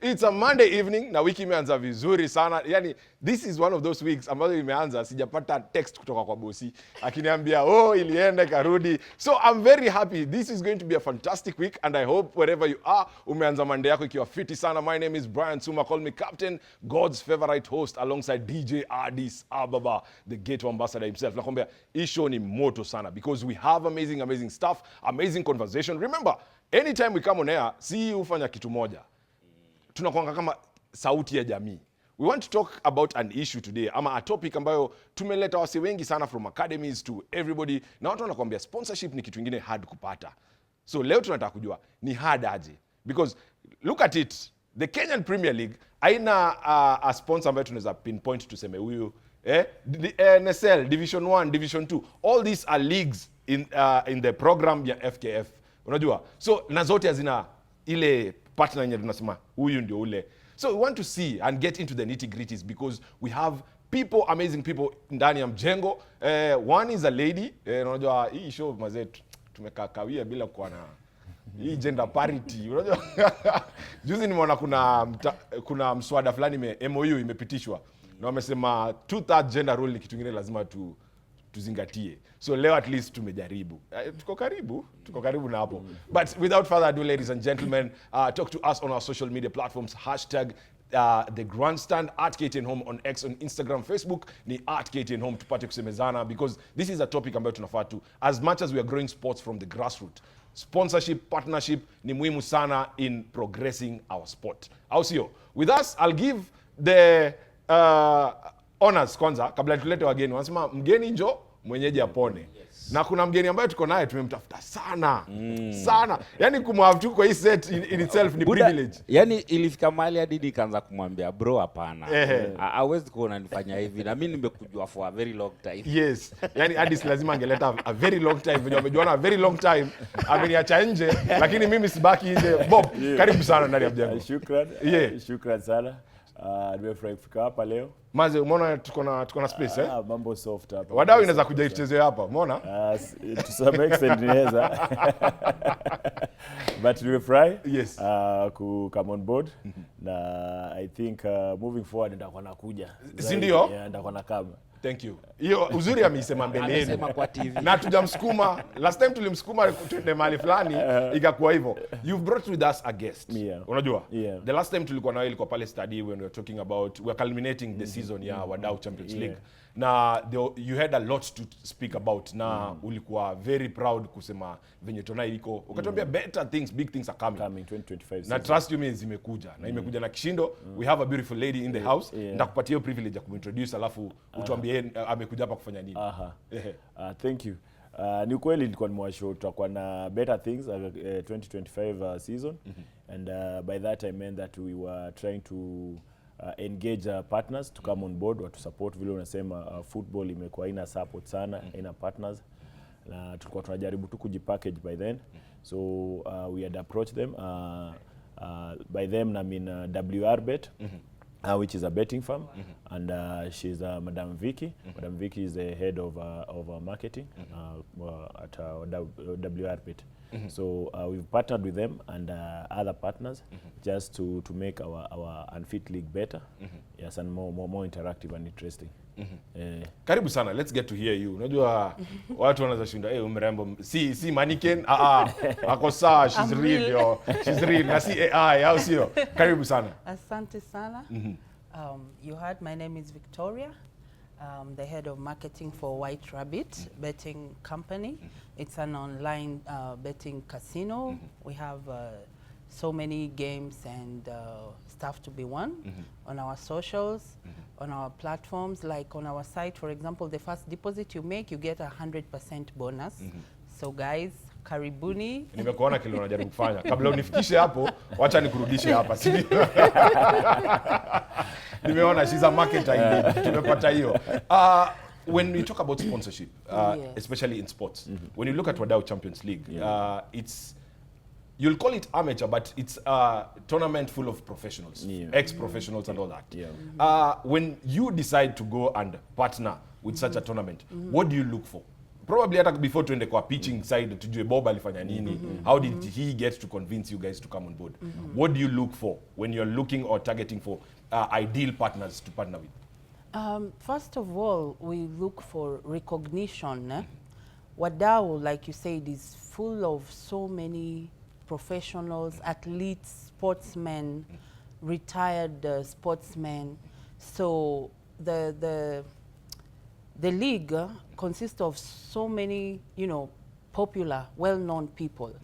It's a Monday evening na wiki imeanza vizuri sana. Yani this is one of those weeks ambazo imeanza sijapata text kutoka kwa bosi akiniambia ilienda karudi. So I'm very happy. This is going to be a fantastic week and I hope wherever you are umeanza Monday yako ikiwa fiti sana. My name is Brian Suma, call me Captain, God's favorite host alongside DJ Addis Ababa, the ghetto ambassador himself. Nakwambia hii show ni moto sana because we have amazing stuff, amazing conversation. Remember, anytime we come on air, si ufanya kitu moja. Tunakuanga kama sauti ya jamii. We want to talk about an issue today, ama a topic ambayo tumeleta wase wengi sana from academies to everybody. Na watu wanakuambia sponsorship ni kitu kingine hard kupata. So leo tunataka kujua ni hard aje. Because look at it, the Kenyan Premier League haina a sponsor ambayo tunaweza pinpoint tuseme huyu NSL, Division 1, Division 2. All these are leagues in the program ya FKF. Unajua? So na zote hazina ile partner yenye tunasema huyu ndio ule. So we want to see and get into the nitty-gritties because we have people, amazing people ndani ya mjengo. One is a lady. Unajua hii show mazetu tumekakawia bila kuwa na hii gender parity. Unajua juzi nimeona kuna mswada fulani MOU imepitishwa. Na wamesema 2/3 gender rule ni kitu kingine lazima tuzingatie. So leo at least tumejaribu. Tuko karibu na hapo. But without further ado, ladies and gentlemen, talk to us on our social media platforms, #the GRANDSTAND, @KTN Home on X, on Instagram, Facebook, ni @KTN Home, tupate kusemezana because this is a topic ambayo tunafaa tu. As much as we are growing sports from the grassroots, sponsorship, partnership ni muhimu sana in progressing our sport. Au sio? With us, I'll give the honors kwanza kabla tulete wageni. Wanasema mgeni njo mwenyeji apone. Yes. Na kuna mgeni ambaye tuko naye tumemtafuta sana. Sana. Yaani kumwave tu kwa hii set in itself ni privilege. Yaani ilifika mahali hadi nikaanza kumwambia bro hapana. Hawezi kuona nifanya hivi na mimi nimekujua for a very long time. Yes. Yaani Addis lazima angeleta a very long time. Venye wamejuana a very long time. Ameniacha nje lakini mimi sibaki nje. Bob, karibu sana ndani ya mjengo. Shukrani. Shukrani sana. Nimefurahi kufika hapa leo. Maze, umeona tuko na space Mambo soft hapa. Wadau inaweza kuja ichezee hapa, umeona? To some extent inaweza. But nimefurahi. Yes. Ku come on board. Na I think moving forward nitakuwa nakuja. Si ndio? Yeah, nitakuwa nakama. Thank you. Hiyo uzuri ameisema mbele yenu. Amesema kwa TV. Na tujamsukuma. Last time tulimsukuma tuende mahali fulani ikakuwa hivyo. You've brought with us a guest. Yeah. Unajua? Yeah. The last time tulikuwa na wewe ilikuwa pale study when we were talking about we are culminating the season ya Wadau Champions League. Na you had a lot to speak about na ulikuwa very proud kusema venye tona iliko. Ukatuambia better things, big things are coming 2025. Na trust you me zimekuja. Na imekuja na kishindo. We have a beautiful lady in the house. Ndakupatia hiyo privilege ya kumintroduce alafu utuambie amekuja hapa kufanya nini. Thank you. Ni kweli nilikuwa nimewashow tutakuwa na better things 2025 season. And by that I meant that we were trying to engage partners to come on board or to support. Vile unasema football imekuwa ina support sana, ina partners. Na tulikuwa tunajaribu tu kujipackage by then. So we had approached them. By them I mean WRBet. Which is a betting firm, and she's Madam Vicky. Madam Vicky is the head of marketing at WRBet. So we've partnered with them and other partners just to make our unfit league better, yes, and more interactive and interesting. Karibu sana, let's get to hear you. Unajua watu wanaweza shinda mrembo si mannequin ako sawa, she's real yo. She's real na si AI au sio? Karibu sana. Asante sana. You heard my name is Victoria. The head of marketing for White Rabbit betting company. It's an online betting casino. We have so many games and stuff to be won on our socials, on our platforms. Like on our site, for example, the first deposit you make, you get 100% bonus. So guys, karibuni. Nimekuona kile unajaribu kufanya. Kabla unifikishe hapo, wacha nikurudishe hapa. Nimeona she's a marketer. Tumepata hiyo. When we talk about sponsorship, especially in sports, when you look at Wadau Champions League, you'll call it amateur, but it's a tournament full of professionals, ex-professionals and all that. When you decide to go and partner with such a tournament, what do you look for? probably hata before tuende kwa pitching side tujue Bob alifanya nini, how did he get to convince you guys to come on board? What do you look for when you're looking or targeting for ideal partners to partner with? First of all, we look for recognition. Wadau, like you said, is full of so many professionals, athletes, sportsmen, retired sportsmen. So the league consists of so many, you know, popular, well-known people.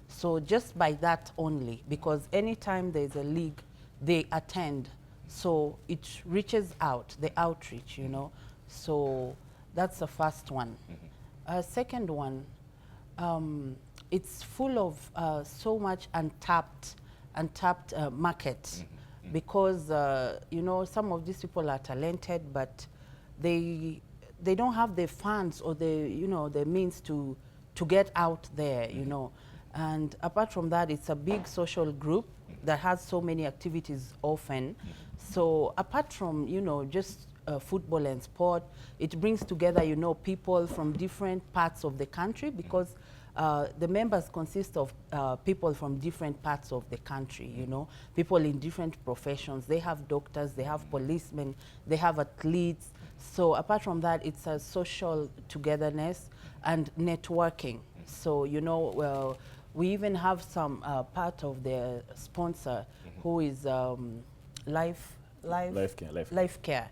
So just by that only, because anytime there's a league, they attend. So it reaches out, the outreach, you know. So that's the first one. Second one, it's full of so much untapped market, because you know, some of these people are talented, but they don't have the funds or the, you know, the means to get out there, you know. And apart from that, it's a big social group that has so many activities often. So apart from, you know, just football and sport, it brings together, you know, people from different parts of the country, because the members consist of people from different parts of the country, you know, people in different professions. They have doctors, they have policemen, they have athletes. So apart from that, it's a social togetherness and networking. So, you know, well, we even have some part of the sponsor who is Life Care.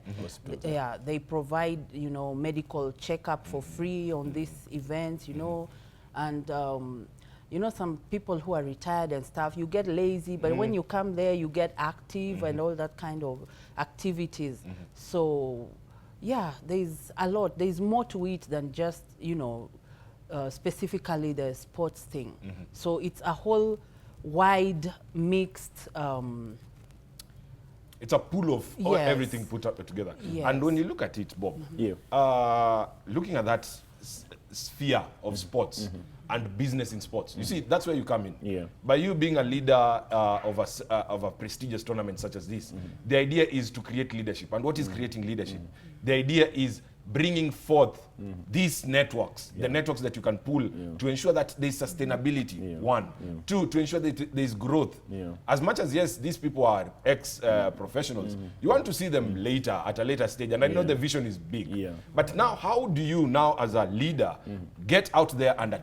Yeah, they provide, you know, medical checkup for free on these events, you know, and you know, some people who are retired and stuff, you get lazy, but when you come there, you get active and all that kind of activities. So yeah, there's a lot. There's more to it than just, you know, specifically the sports thing. So it's a whole wide mixed it's a pool of everything put up together. And when you look at it, Bob, looking at that sphere of sports and business in sports, you see, that's where you come in. By you being a leader of a prestigious tournament such as this, the idea is to create leadership. And what is creating leadership? The idea is bringing forth these networks, the networks that you can pull to ensure that there's sustainability, one. Two, to ensure that there's growth. As much as, yes, these people are ex-professionals, you want to see them later, at a later stage, and I know the vision is big. But now, how do you now, as a leader, get out there and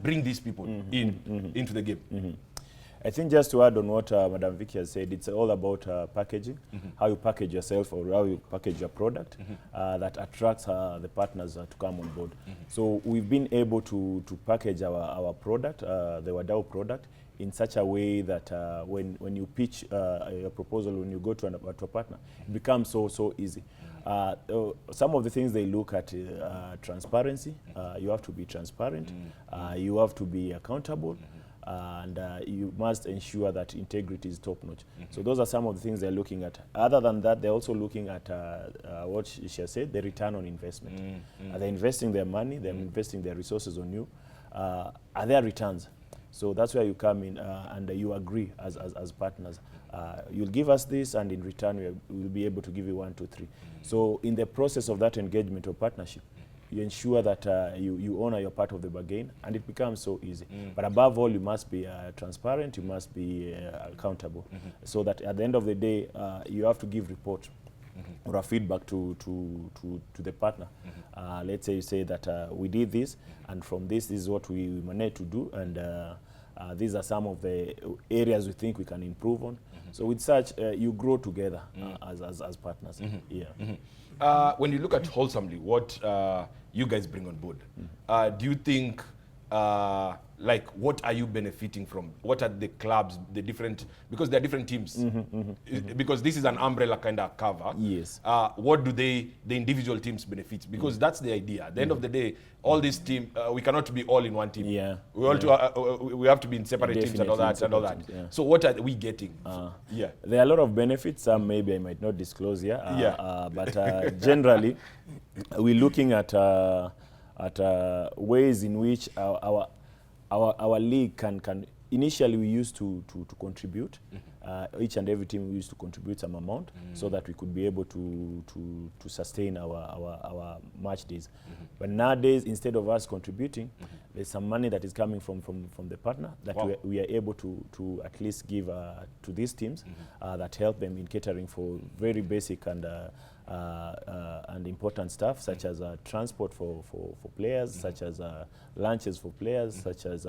bring these people into the game? I think just to add on what Madam Vicky has said, it's all about packaging, how you package yourself or how you package your product that attracts the partners to come on board. So we've been able to package our product, the Wadau product, in such a way that when you pitch a proposal, when you go to a partner, it becomes so easy. Some of the things they look at transparency. You have to be transparent. You have to be accountable. And you must ensure that integrity is top-notch. So those are some of the things they're looking at. Other than that, they're also looking at what she has said, the return on investment. They're investing their money, they're investing their resources on you. Are there returns? So that's where you come in and you agree as partners. You'll give us this, and in return, we'll be able to give you 1, 2, 3. So in the process of that engagement or partnership, you ensure that you honor your part of the bargain, and it becomes so easy. But above all, you must be transparent, you must be accountable, so that at the end of the day, you have to give report or a feedback to the partner. Let's say you say that we did this, and from this is what we managed to do, and these are some of the areas we think we can improve on. So with such, you grow together as partners. When you look at wholesomely, what you guys bring on board, do you think, like, what are you benefiting from? What are the clubs, the different, because there are different teams, because this is an umbrella kind of cover. Yes. What do the individual teams benefit? Because that's the idea. At the end of the day, all these teams, we cannot be all in one team. We all we have to be in separate teams and all that. So what are we getting? There are a lot of benefits. Some maybe I might not disclose here. But generally, we're looking at ways in which our league can initially we used to contribute, each and every team used to contribute some amount so that we could be able to sustain our match days. But nowadays, instead of us contributing, there's some money that is coming from the partner that we are able to at least give to these teams that help them in catering for very basic and important stuff, such as transport for players, such as lunches for players, such as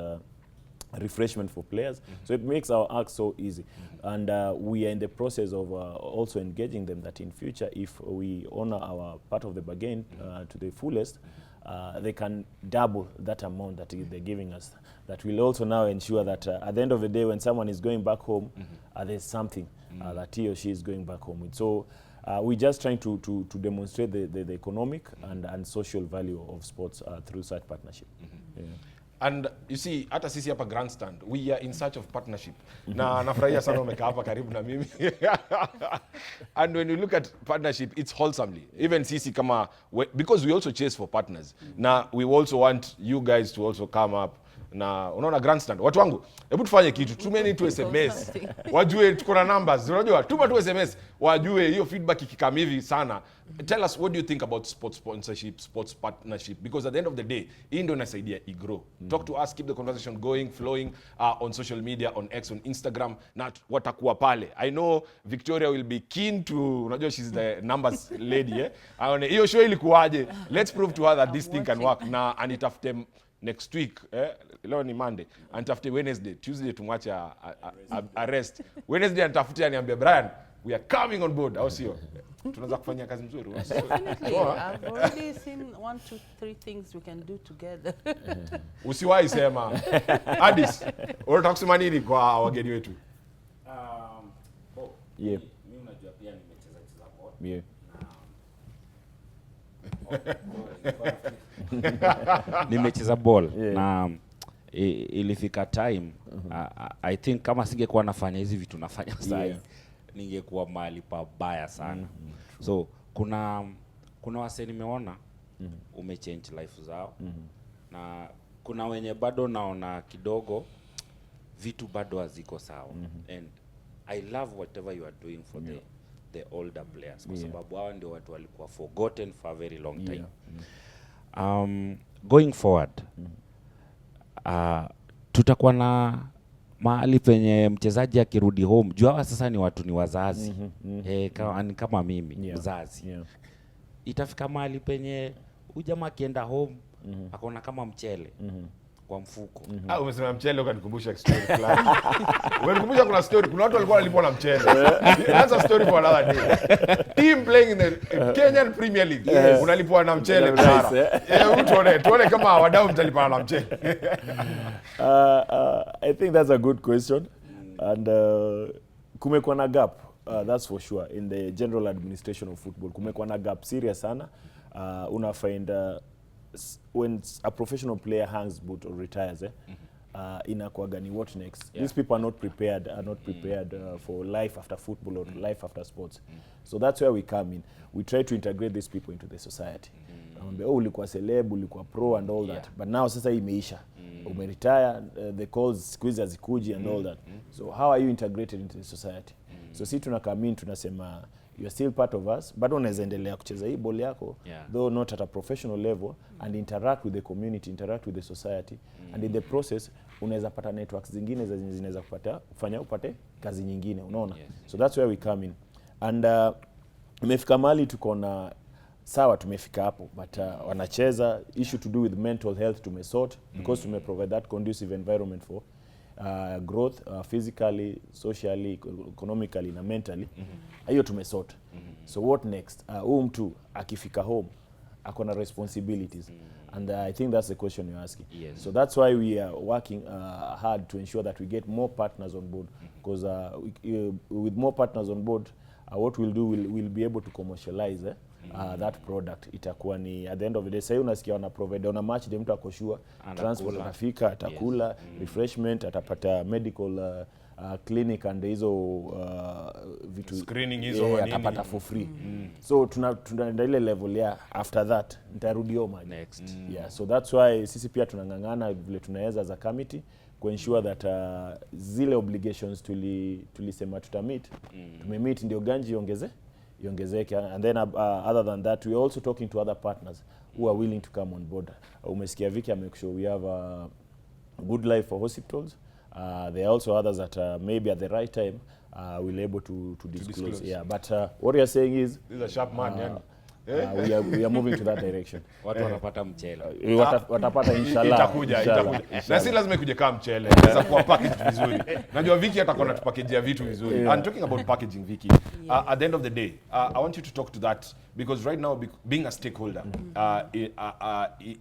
refreshment for players. So it makes our act so easy. And we are in the process of also engaging them that in future, if we honor our part of the bargain to the fullest, they can double that amount that they're giving us. That will also now ensure that at the end of the day, when someone is going back home, there's something that he or she is going back home with. So we're just trying to demonstrate the economic and social value of sports through such partnership. Yeah. And you see, hata sisi hapa Grandstand, we are in search of partnership. Na nafurahia sana umekaa hapa karibu na mimi. And when you look at partnership, it's wholesomely. Even sisi kama, because we also chase for partners. Na we also want you guys to also come up. Na unaona Grandstand, watu wangu, hebu tufanye kitu, tumeni tu SMS. Wajue tuko na numbers, unajua, tuma tu SMS, wajue hiyo feedback ikikam hivi sana. Tell us, what do you think about sports sponsorship, sports partnership? Because at the end of the day, hii ndio inasaidia igrow. Talk to us, keep the conversation going, flowing on social media, on X, on Instagram, na watakuwa pale. I know Victoria will be keen to, unajua she's the numbers lady, aone hiyo show ilikuwaje. Let's prove to her that this thing can work. Na anitafute next week, leo ni Monday, anitafute Wednesday, Tuesday tumwache arrest. Wednesday anitafute aniambia Brian, we are coming on board, au sio? Tunaweza kufanya kazi nzuri. Definitely. I've already seen 1, 2, 3 things we can do together. Usiwahi sema. Addis, unataka kusema nini kwa wageni wetu? Yeah. Mimi unajua pia nimecheza ball. Yeah. Nimecheza ball na ilifika time I think kama singekuwa nafanya hizi vitu nafanya sasa ningekuwa mahali pabaya sana. So kuna wase nimeona umechange life zao na kuna wenye bado naona kidogo vitu bado haziko sawa. And I love whatever you are doing for the older players kwa sababu hao ndio watu walikuwa forgotten for a very long time. Going forward, tutakuwa na mahali penye mchezaji akirudi home, jua sasa ni watu ni wazazi, kama mimi mzazi. Itafika mahali penye ujamaa akienda home akaona kama mchele kwa mfuko. Umesema mchele ukanikumbusha story fulani. Umenikumbusha kuna story, kuna watu walikuwa wanalipwa na mchele. That's a story for another day. Team playing in the Kenyan Premier League. Unalipwa na mchele mshahara. Tuone kama wadau mtalipana na mchele. I think that's a good question. And kumekuwa na gap, that's for sure, in the general administration of football. Kumekuwa na gap serious sana. Una find when a professional player hangs boot or retires, inakuwa gani what next? These people are not prepared for life after football or life after sports. So that's where we come in. We try to integrate these people into the society. Ulikuwa celeb, ulikuwa pro and all that. But now sasa imeisha. Umeretire, the calls squeeze azikuji and all that. So how are you integrated into the society? So si tunakam in tunasema you are still part of us, but unaweza endelea kucheza hii ball yako, though not at a professional level, and interact with the community, interact with the society, and in the process unaweza pata networks zingine zinaweza kufanya upate kazi nyingine, unaona? So that's where we come in. And imefika mahali tuko na sawa, tumefika hapo, but wanacheza issue to do with mental health tumesort, because tumeprovide that conducive environment for growth, physically, socially, economically na mentally. Hiyo tumesort. So what next? Mtu akifika home akona responsibilities, and I think that's the question you're asking. So that's why we are working hard to ensure that we get more partners on board, because with more partners on board, what we'll do, we'll be able to commercialize that product. Itakuwa ni at the end of the day, sasa unasikia wana provide on a match mtu akoshua transport atafika, atakula, refreshment, atapata medical clinic and hizo vitu screening hizo manini atapata for free. So tunaenda ile level ya after that nitarudi home next. Yeah, so that's why sisi pia tunangangana vile tunaweza as a committee ensure that zile obligations tulisema tutamit tumemeet ndio ganji iongezeke. And then other than that we are also talking to other partners who are willing to come on board. Umesikia Vicky make sure we have a good life for hospitals. There are also others that maybe at the right time we'll able to disclose. Yeah, but what you are saying is this is a sharp man, we are moving to that direction. Watu wanapata mchele. Watapata inshallah. Itakuja. Na si lazima ikuje kama mchele. Inaweza kuwa package vizuri. Najua Vicky atakuwa anatupackagea vitu vizuri. I'm talking about packaging, Vicky. At the end of the day, I want you to talk to that because right now being a stakeholder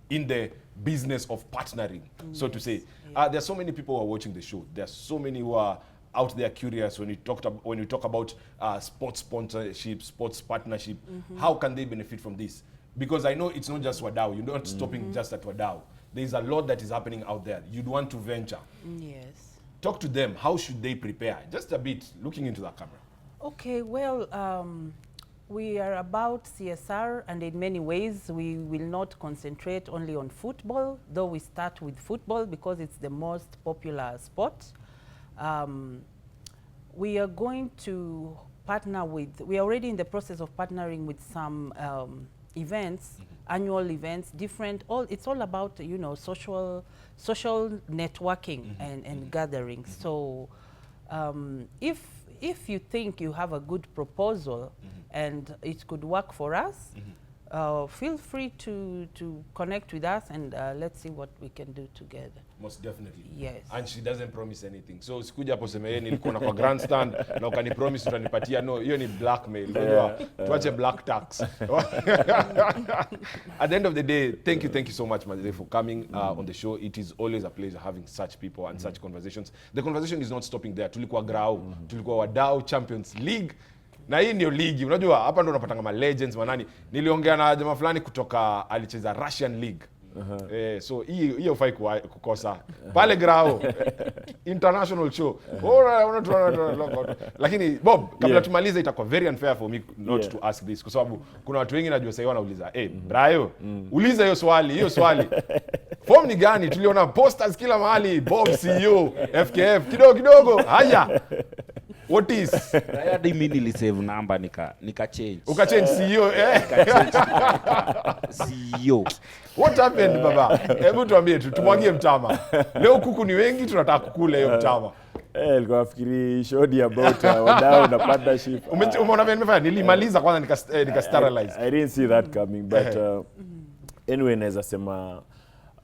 in the business of partnering, so to say, there are so many people who are watching the show. There are so many who are out there curious when you talk about sports sponsorship, sports partnership. How can they benefit from this? Because I know it's not just Wadau. You're not stopping just at Wadau. There's a lot that is happening out there. You'd want to venture. Yes. Talk to them. How should they prepare? Just a bit, looking into the camera. Okay, well, we are about CSR, and in many ways we will not concentrate only on football, though we start with football because it's the most popular sport. We are going to partner with, we are already in the process of partnering with some events, annual events, different, it's all about, you know, social networking and gatherings. So if you think you have a good proposal and it could work for us, feel free to connect with us and let's see what we can do together. Most definitely. Yes. And she doesn't promise anything. So sikuja hapo sema yeye nilikuwa na kwa grandstand na ukani promise utanipatia. No, hiyo ni blackmail. Unajua tuache black tax. At the end of the day, thank you so much Madre for coming on the show. It is always a pleasure having such people and such conversations. The conversation is not stopping there. Tulikuwa grau, tulikuwa Wadau Champions League. Na hii ndio ligi. Unajua hapa ndo unapata kama legends manani. Niliongea na jamaa fulani kutoka alicheza Russian League. So hiyo ufai kukosa pale grao international show. Lakini Bob, kabla tumalize itakuwa very unfair for me not to ask this kwa sababu kuna watu wengi najua sasa wanauliza Brayo uliza hiyo swali form ni gani? Tuliona posters kila mahali, Bob CEO FKF kidogo haya. What is? Hadi mimi nilisave number nika change. Uka change CEO CEO. What happened baba? Hebu tuambie tumwagie mtama. Leo kuku ni wengi tunataka kukula hiyo mtama. Nilikuwa nafikiri shodi about Wadau na partnership. Umeona vile nimefanya? Nilimaliza kwanza nika sterilize. I didn't see that coming but anyway naweza sema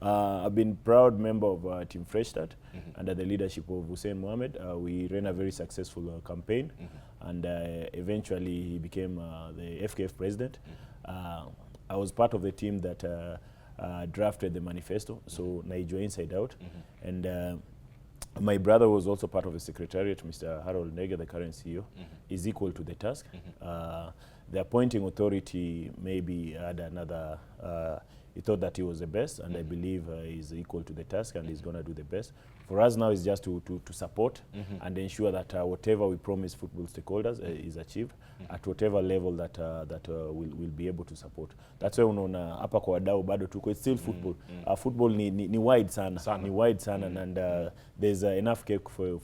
I've been proud member of Team Fresh Start under the leadership of Hussein Mohamed. We ran a very successful campaign and eventually he became the FKF president. I was part of the team that drafted the manifesto, so Naijo inside out. And my brother was also part of the secretariat, Mr. Harold Nega, the current CEO, is equal to the task. The appointing authority maybe had another, he thought that he was the best, and I believe he's equal to the task and he's going to do the best. For us now is just to support and ensure that whatever we promise football stakeholders is achieved at whatever level that we'll be able to support. That's why unaona hapa kwa Wadau bado tuko, it's still football. Football ni wide sana. Ni wide sana and there's enough cake for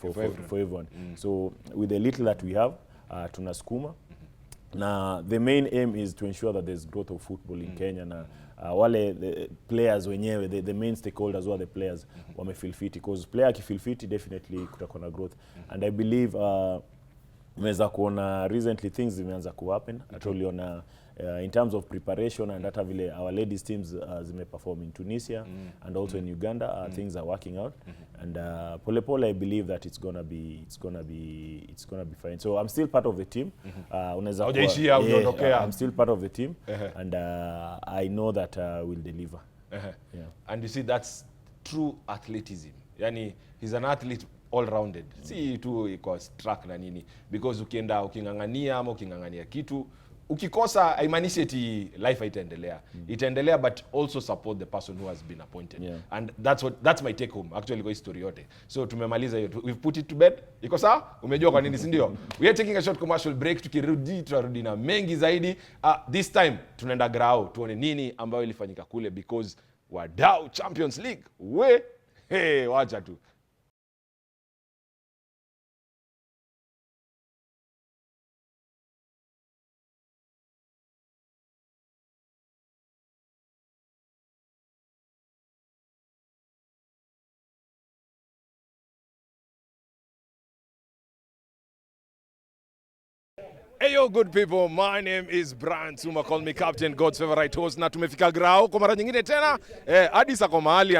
everyone. So with the little that we have, tunasukuma. Now the main aim is to ensure that there's growth of football in Kenya na wale the players wenyewe, the main stakeholders who are the players wamefeel fit, because player akifeel fit definitely kutakuwa na growth. And I believe umeweza kuona recently things zimeanza ku happen. Tuliona in terms of preparation and hata vile our ladies teams zimeperform in Tunisia and also in Uganda, things are working out and pole pole I believe that it's gonna be fine. So I'm still part of the team. Unaweza I'm still part of the team and I know that we'll deliver. Yeah. And you see that's true athleticism. Yani he's an athlete all rounded. Si tu iko track na nini, because ukingangania ama ukingangania kitu ukikosa haimaanishi eti life haitaendelea. Itaendelea, but also support the person who has been appointed. Yeah. And that's my take home actually kwa history yote. So tumemaliza hiyo. We've put it to bed. Iko sawa? Umejua kwa nini, si ndio? We are taking a short commercial break. Tukirudi tutarudi na mengi zaidi. This time tunaenda grao tuone nini ambayo ilifanyika kule, because Wadau Champions League. Wacha tu. Hey yo, good people, my name is Brian Suma, call me Captain, God's favorite host. Na tumefika grao kwa mara nyingine tena. Hadi sako mahali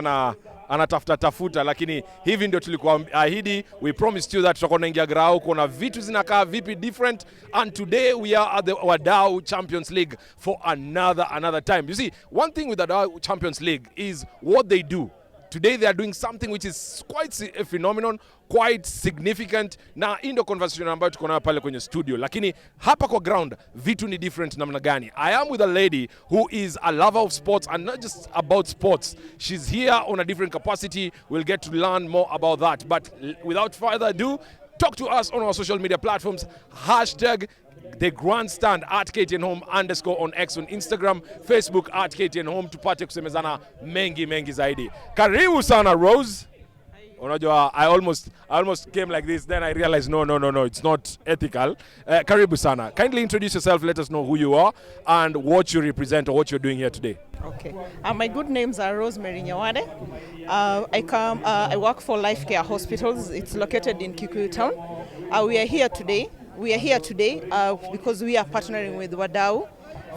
anatafuta, lakini hivi ndio tulikuwa ahidi. We promised you that tutakuwa tunaingia grao kuna vitu zinakaa vipi different, and today we are at the Wadau Champions League for another time. You see, one thing with the Wadau Champions League is what they do. Today they are doing something which is quite a phenomenon, quite significant, na ndio conversation ambayo tuko nayo pale kwenye studio. Lakini hapa kwa ground vitu ni different namna gani? I am with a lady who is a lover of sports, and not just about sports. She's here on a different capacity. We'll get to learn more about that. But without further ado, talk to us on our social media platforms. Hashtag the GRANDSTAND at KTN Home _ on X, on Instagram, Facebook at KTN Home. Tupate kusemezana mengi zaidi. Karibu sana Rose. Unajua, I almost came like this, then I realized no, it's not ethical. Karibu sana. Kindly introduce yourself, let us know who you are and what you represent or what you're doing here today. Okay. My good names are Rosemary Nyawade. I work for Life Care Hospitals. It's located in Kikuyu Town. We are here today because we are partnering with Wadau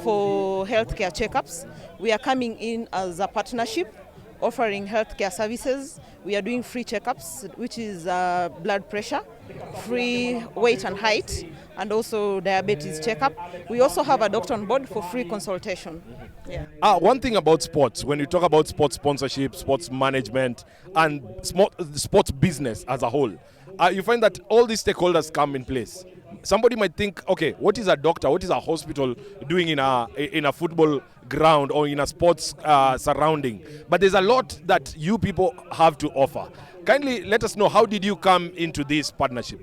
for healthcare checkups. We are coming in as a partnership, offering healthcare services. We are doing free checkups, which is blood pressure, free weight and height, and also diabetes checkup. We also have a doctor on board for free consultation. Yeah. One thing about sports, when you talk about sports sponsorship, sports management, and sports business as a whole, you find that all these stakeholders come in place. Somebody might think, okay, what is a doctor, what is a hospital doing in a football ground or in a sports surrounding? But there's a lot that you people have to offer. Kindly let us know, how did you come into this partnership?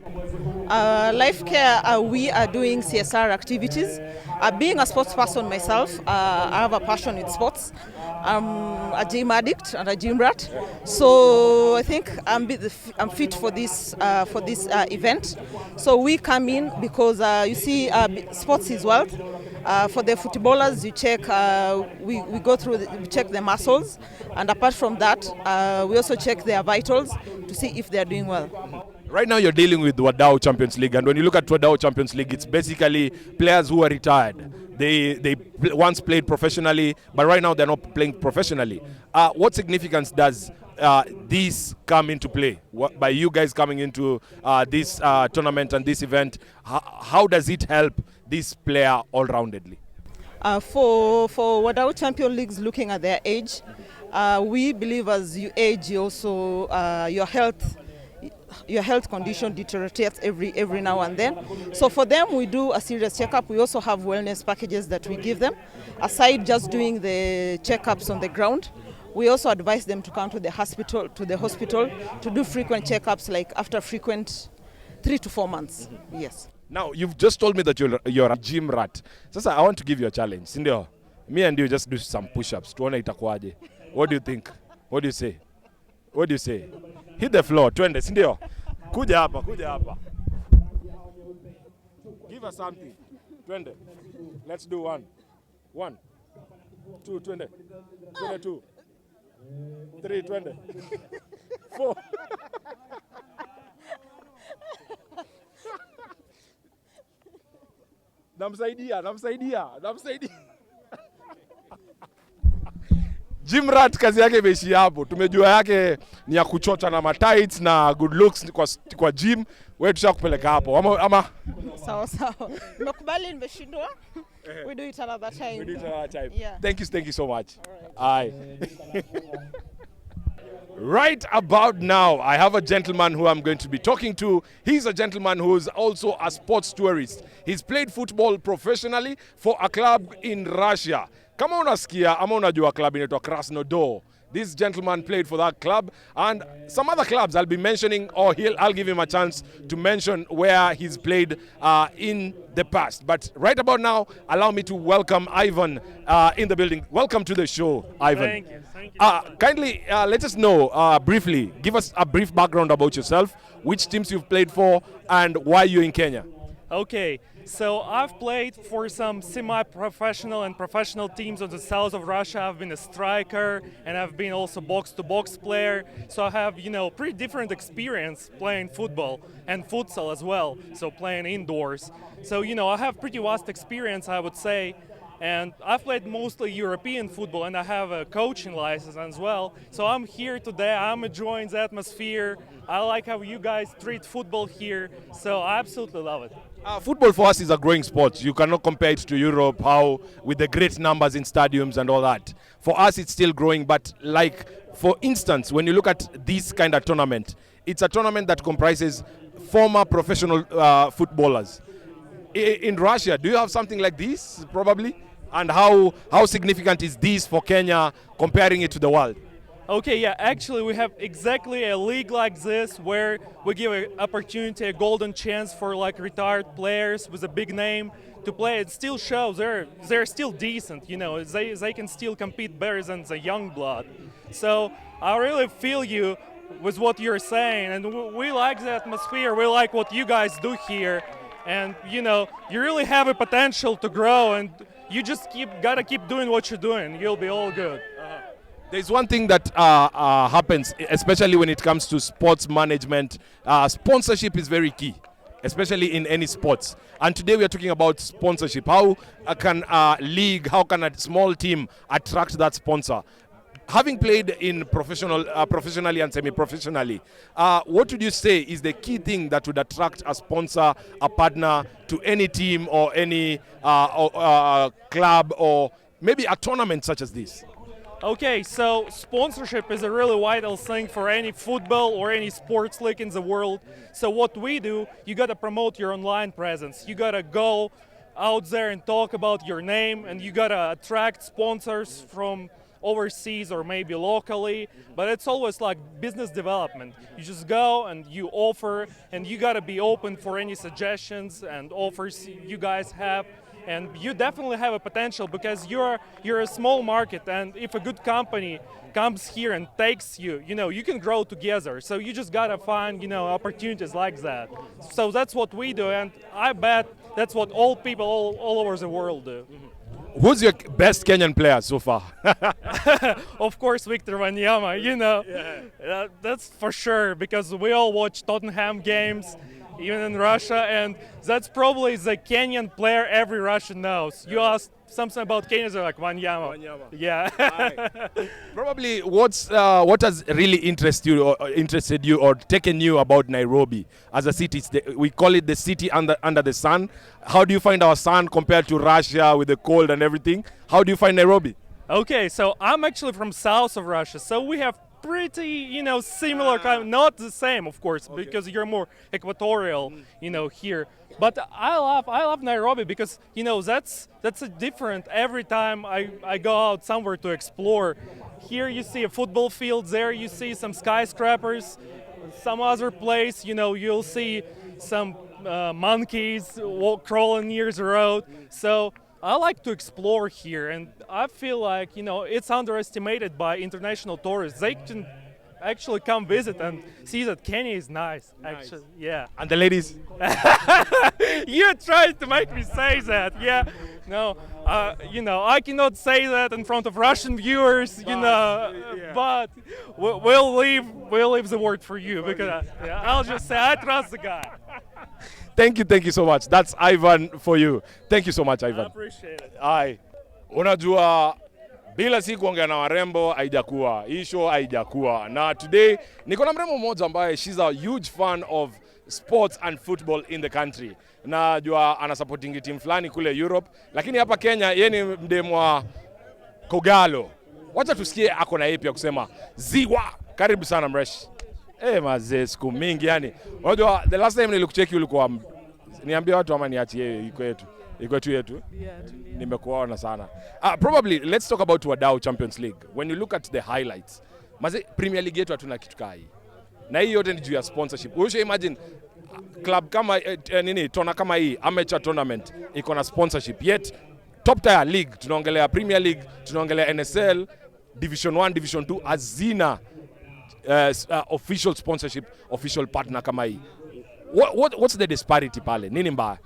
Life Care, we are doing CSR activities. Being a sports person myself, I have a passion in sports. I'm a gym addict and a gym rat, so I think I'm fit for this event. So we come in because you see, sports is wealth. For the footballers, you check. We go through. We check the muscles, and apart from that, we also check their vitals to see if they are doing well. Right now you're dealing with Wadau Champions League, and when you look at Wadau Champions League, it's basically players who are retired. They once played professionally, but right now they're not playing professionally. What significance does this come into play? By you guys coming into this tournament and this event, how does it help this player all-roundedly? For Wadau Champions Leagues, looking at their age, we believe as you age, you also your health condition deteriorates every now and then. So for them, we do a serious checkup. We also have wellness packages that we give them. Aside just doing the checkups on the ground, we also advise them to come to the hospital to do frequent checkups, like after frequent 3 to 4 months. Yes. Now, you've just told me that you're a gym rat. Sasa, I want to give you a challenge. Sindio, me and you just do some push-ups. Tuone itakuwaje. What do you think? What do you say? What do you say? Hit the floor. Twende, sindio? Kuja hapa. Give us something. Twende. Let's do one. 1, 2, twende. 2, 3, twende. 4. Namsaidia. Gym rat kazi yake imeishia hapo. Tumejua yake ni ya kuchota na matights na good looks kwa gym. Wewe tushakupeleka hapo. Ama Sawa. Nimekubali, nimeshindwa. We do it another time. We do it another time. Yeah. Thank you so much. All right. Aye. Right about now, I have a gentleman who I'm going to be talking to. He's a gentleman who's also a sports tourist. He's played football professionally for a club in Russia. Kama unasikia ama unajua club inaitwa Krasnodar. This gentleman played for that club and some other clubs I'll be mentioning, or I'll give him a chance to mention where he's played in the past. But right about now, allow me to welcome Ivan in the building. Welcome to the show, Ivan. Thank you. Thank you. Kindly let us know briefly, give us a brief background about yourself, which teams you've played for and why you're in Kenya. Okay, so I've played for some semi-professional and professional teams of the south of Russia. I've been a striker and I've been also box-to-box player. So I have, pretty different experience playing football and futsal as well, so playing indoors. So, I have pretty vast experience, I would say. And I've played mostly European football and I have a coaching license as well. So I'm here today, I'm enjoying the atmosphere. I like how you guys treat football here, so I absolutely love it. Football for us is a growing sport. You cannot compare it to Europe, how with the great numbers in stadiums and all that. For us, it's still growing, but like, for instance, when you look at this kind of tournament, it's a tournament that comprises former professional footballers. In Russia, do you have something like this, probably? And how significant is this for Kenya, comparing it to the world? Okay, yeah, actually we have exactly a league like this where we give an opportunity, a golden chance for like retired players with a big name to play. It still shows they're still decent, they can still compete better than the young blood. So I really feel you with what you're saying, and we like the atmosphere, we like what you guys do here, and you really have a potential to grow, and you just gotta keep doing what you're doing, you'll be all good. There's one thing that happens, especially when it comes to sports management. Sponsorship is very key, especially in any sports. And today we are talking about sponsorship. How can a league, how can a small team attract that sponsor? Having played in professionally and semi-professionally, what would you say is the key thing that would attract a sponsor, a partner to any team or any club or maybe a tournament such as this? Okay, so sponsorship is a really vital thing for any football or any sports league in the world. So what we do, you gotta promote your online presence. You gotta go out there and talk about your name, and you gotta attract sponsors from overseas or maybe locally, but it's always like business development. You just go and you offer, and you gotta be open for any suggestions and offers you guys have. And you definitely have a potential because you're a small market, and if a good company comes here and takes you, you can grow together. So you just gotta find, opportunities like that. So that's what we do, and I bet that's what all people all over the world do. Who's your best Kenyan player so far? Of course, Victor Wanyama, that's for sure, because we all watch Tottenham games, even in Russia, and that's probably the Kenyan player every Russian knows. You ask something about Kenya, they're like Wanyama. Yeah. Probably what has really interested you or taken you about Nairobi as a city? We call it the city under the sun. How do you find our sun compared to Russia with the cold and everything? How do you find Nairobi? Okay, so I'm actually from south of Russia, so we have pretty, similar kind, not the same, of course, because you're more equatorial, here. But I love Nairobi because, that's a different every time I go out somewhere to explore. Here you see a football field, there you see some skyscrapers, some other place, you'll see some monkeys crawling near the road. So I like to explore here, and I feel like, it's underestimated by international tourists. They can actually come visit and see that Kenya is nice. Actually, yeah. And the ladies? You're trying to make me say that, yeah. No, I cannot say that in front of Russian viewers, but we'll leave the word for you, because I'll just say I trust the guy. Thank you so much. That's Ivan for you. Thank you so much, Ivan. I appreciate it. Hai. Unajua bila si kuongea na warembo haijakuwa. Hii show haijakuwa. Na today niko na mrembo mmoja ambaye she's a huge fan of sports and football in the country. Najua ana supporting team fulani kule Europe, lakini hapa Kenya yeye ni mdemu wa Kogalo. Wacha tusikie ako na yapi ya kusema. Ziwa Karibu sana Mresh. Mazee siku mingi yani. Unajua the last time nilikucheki ulikuwa niambia watu ama niachie iko yetu. Yeah, Nimekuona sana. Probably let's talk about Wadau Champions League. When you look at the highlights, mazee Premier League yetu hatuna kitu kai. Na hii yote ni juu ya sponsorship. Wewe imagine club kama tona kama hii amateur tournament iko na sponsorship, yet top tier league tunaongelea Premier League, tunaongelea NSL, Division 1, Division 2 hazina official sponsorship, official partner kama hii. What's the disparity pale? Nini mbaya?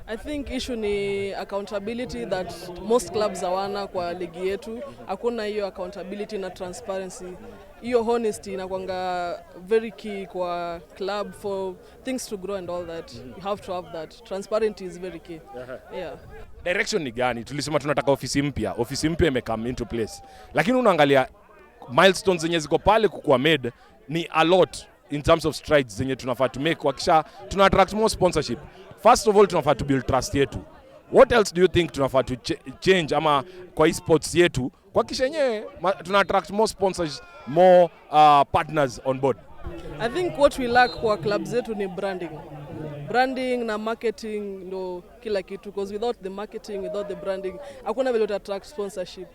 I think issue ni accountability that most clubs hawana kwa ligi yetu. Hakuna hiyo accountability na transparency. Hiyo honesty inakuanga very key kwa club for things to grow and all that. You have to have that. Transparency is very key. Yeah. Direction ni gani? Tulisema tunataka ofisi mpya. Ofisi mpya imecome into place. Lakini unaangalia milestones zenye ziko pale kukua made ni a lot in terms of strides zenye tunafaa to make wakisha tuna attract more sponsorship. First of all tunafaa to build trust yetu. What else do you think tunafaa to change ama kwa esports yetu kwa kisha yenyewe tuna attract more sponsors, more partners on board? I think what we lack kwa clubs zetu ni branding na marketing ndo kila kitu, because without the marketing, without the branding hakuna vile uta attract sponsorship.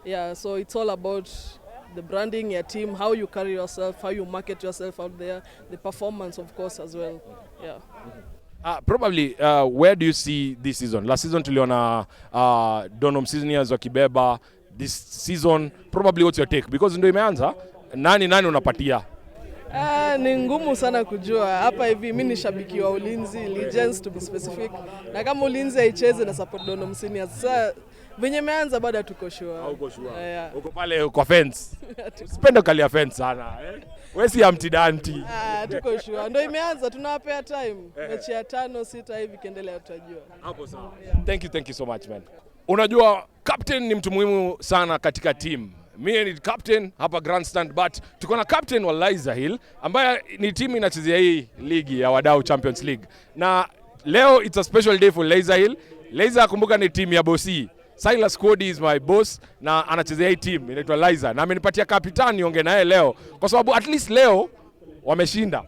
Yeah, so it's all about the branding, your team, how you carry yourself, how you market yourself out there, the performance of course as well. Yeah. Probably where do you see this season? Last season tuliona Donham Seniors wakibeba. This season probably what's your take? Because ndio imeanza, nani unapatia? Ni ngumu sana kujua. Hapa hivi mimi ni shabiki wa Ulinzi Legends to be specific. Na kama Ulinzi haicheze na support Donham Seniors. Sasa venye meanza bado tuko sure. Uko sure. Uko pale kwa fence. Sipendo kalia fence sana, Wewe si amtidanti. Tuko sure. Ndio imeanza, tunawapea time. Mechi ya 5-6 hivi kiendelea tutajua. Hapo sawa. Thank you so much man. Unajua captain ni mtu muhimu sana katika team. Mimi ni captain hapa GRANDSTAND, but tuko na captain wa Liza Hill ambaye ni timu inachezea hii ligi ya Wadau Champions League. Na leo it's a special day for Liza Hill. Liza kumbuka ni timu ya bosi. Silas Cody is my boss na anachezea hii team inaitwa Liza. Na amenipatia kapitani niongee naye leo kwa sababu at least leo wameshinda.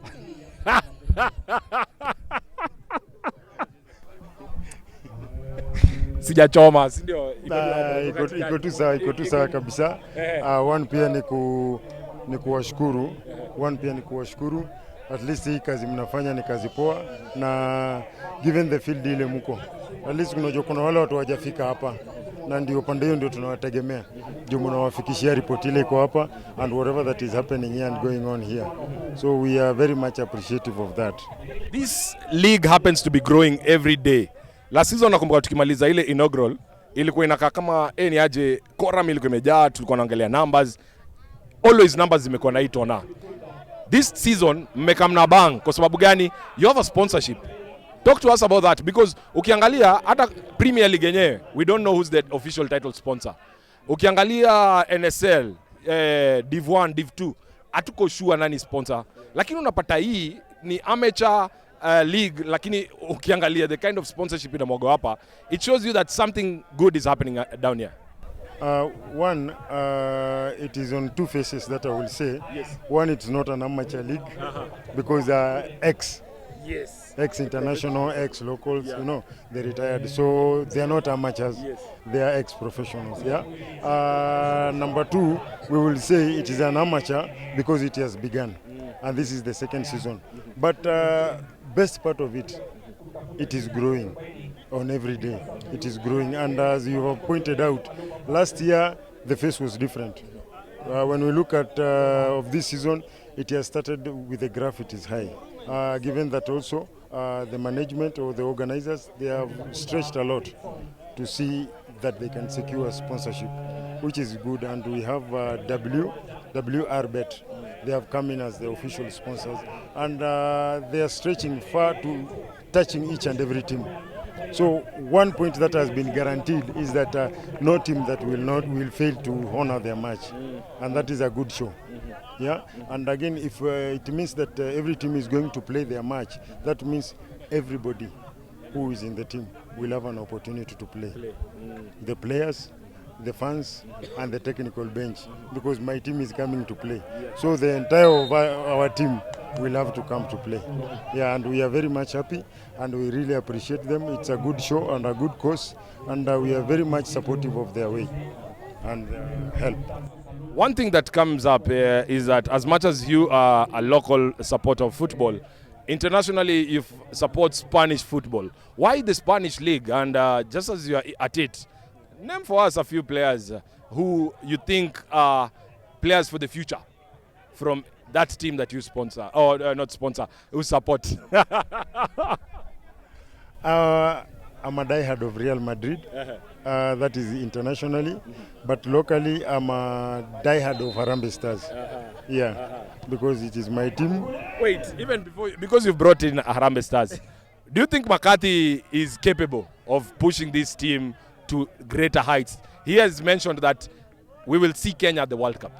Sijachoma, si ndio? Iko tu sawa kabisa. One pia ni kuwashukuru. At least hii kazi mnafanya ni kazi poa, na given the field ile mko. At least kuna wale watu wajafika hapa, na ndio pande hiyo ndio tunawategemea. Ndio mnawafikishia report ile iko hapa and whatever that is happening here and going on here. So we are very much appreciative of that. This league happens to be growing every day. Last season nakumbuka tukimaliza ile inaugural ilikuwa inakaa kama ni aje quorum ilikuwa imejaa, tulikuwa naangalia numbers. Always numbers zimekuwa na itona. This season mmekamna bang kwa sababu gani? You have a sponsorship. Talk to us about that, because ukiangalia hata Premier League yenyewe we don't know who's the official title sponsor. Ukiangalia NSL, Div 1, Div 2 hatuko sure nani sponsor. Lakini unapata hii ni amateur league, lakini ukiangalia the kind of sponsorship inamwaga hapa, it shows you that something good is happening down here. One, it is on two faces that I will say. Yes. One, it's not an amateur league because ex-international, ex-locals, you know, they're retired. So they are not amateurs, they are ex-professionals. Yeah. Number two, we will say it is an amateur because it has begun. And this is the second season. But best part of it, it is growing on every day. It is growing, and as you have pointed out, last year the face was different. When we look at of this season, it has started with a graph, it is high. Given that also the management or the organizers, they have stretched a lot to see that they can secure sponsorship, which is good. And we have WRBet. They have come in as the official sponsors, and they are stretching far to touching each and every team. So one point that has been guaranteed is that no team that will fail to honor their match, and that is a good show. Yeah, and again, if it means that every team is going to play their match, that means everybody who is in the team will have an opportunity to play. The players, the fans, and the technical bench, because my team is coming to play. So the entire of our team will have to come to play. Yeah, and we are very much happy, and we really appreciate them. It's a good show and a good cause, and we are very much supportive of their way and help. One thing that comes up is that as much as you are a local supporter of football, internationally you support Spanish football. Why the Spanish league? And just as you are at it, name for us a few players who you think are players for the future from that team that you sponsor, or not sponsor, who support. I'm a diehard of Real Madrid, that is internationally, but locally I'm a diehard of Harambee Stars. Because it is my team. Wait, even before, because you've brought in Harambee Stars, do you think McCarthy is capable of pushing this team to greater heights? He has mentioned that we will see Kenya at the World Cup.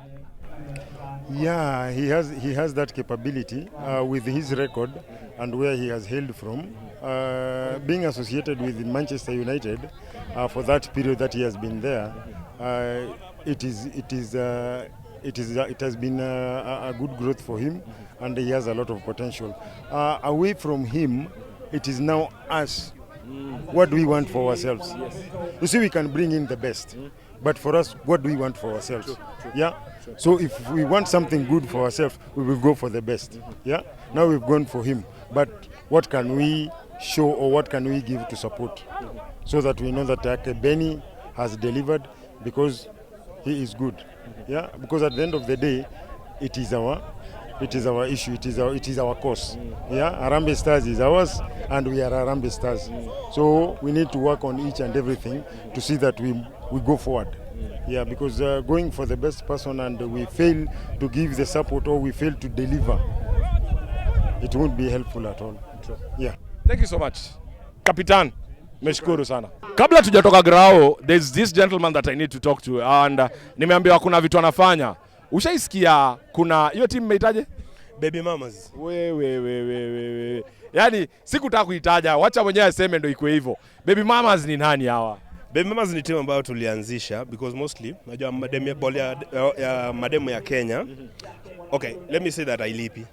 Yeah, he has that capability with his record and where he has hailed from. Being associated with Manchester United for that period that he has been there, it has been a good growth for him, and he has a lot of potential. Away from him, it is now us. What do we want for ourselves? You see, we can bring in the best, but for us, what do we want for ourselves? Yeah. So if we want something good for ourselves, we will go for the best. Yeah. Now we've gone for him, but what can we show or what can we give to support, so that we know that Benny has delivered, because he is good. Yeah. Because at the end of the day, it is our issue. It is our cause. Yeah. Harambee Stars is ours, and we are Harambee Stars. So we need to work on each and everything to see that we go forward. Yeah, because going for the best person and we fail to give the support or we fail to deliver, it won't be helpful at all. Yeah. Thank you so much. Kapitan, meshukuru sana. Kabla tujatoka grao, there's this gentleman that I need to talk to, and nimeambiwa kuna vitu anafanya. Ushaisikia kuna hiyo team meitaje? Baby Mamas. We. Yaani sikutaka kuitaja, wacha mwenyewe aseme ndio iko hivyo. Baby Mamas ni nani hawa? Baby Mamas ni timu ambayo tulianzisha because mostly najua mademu ya Kenya. Okay, let me say that hailipi.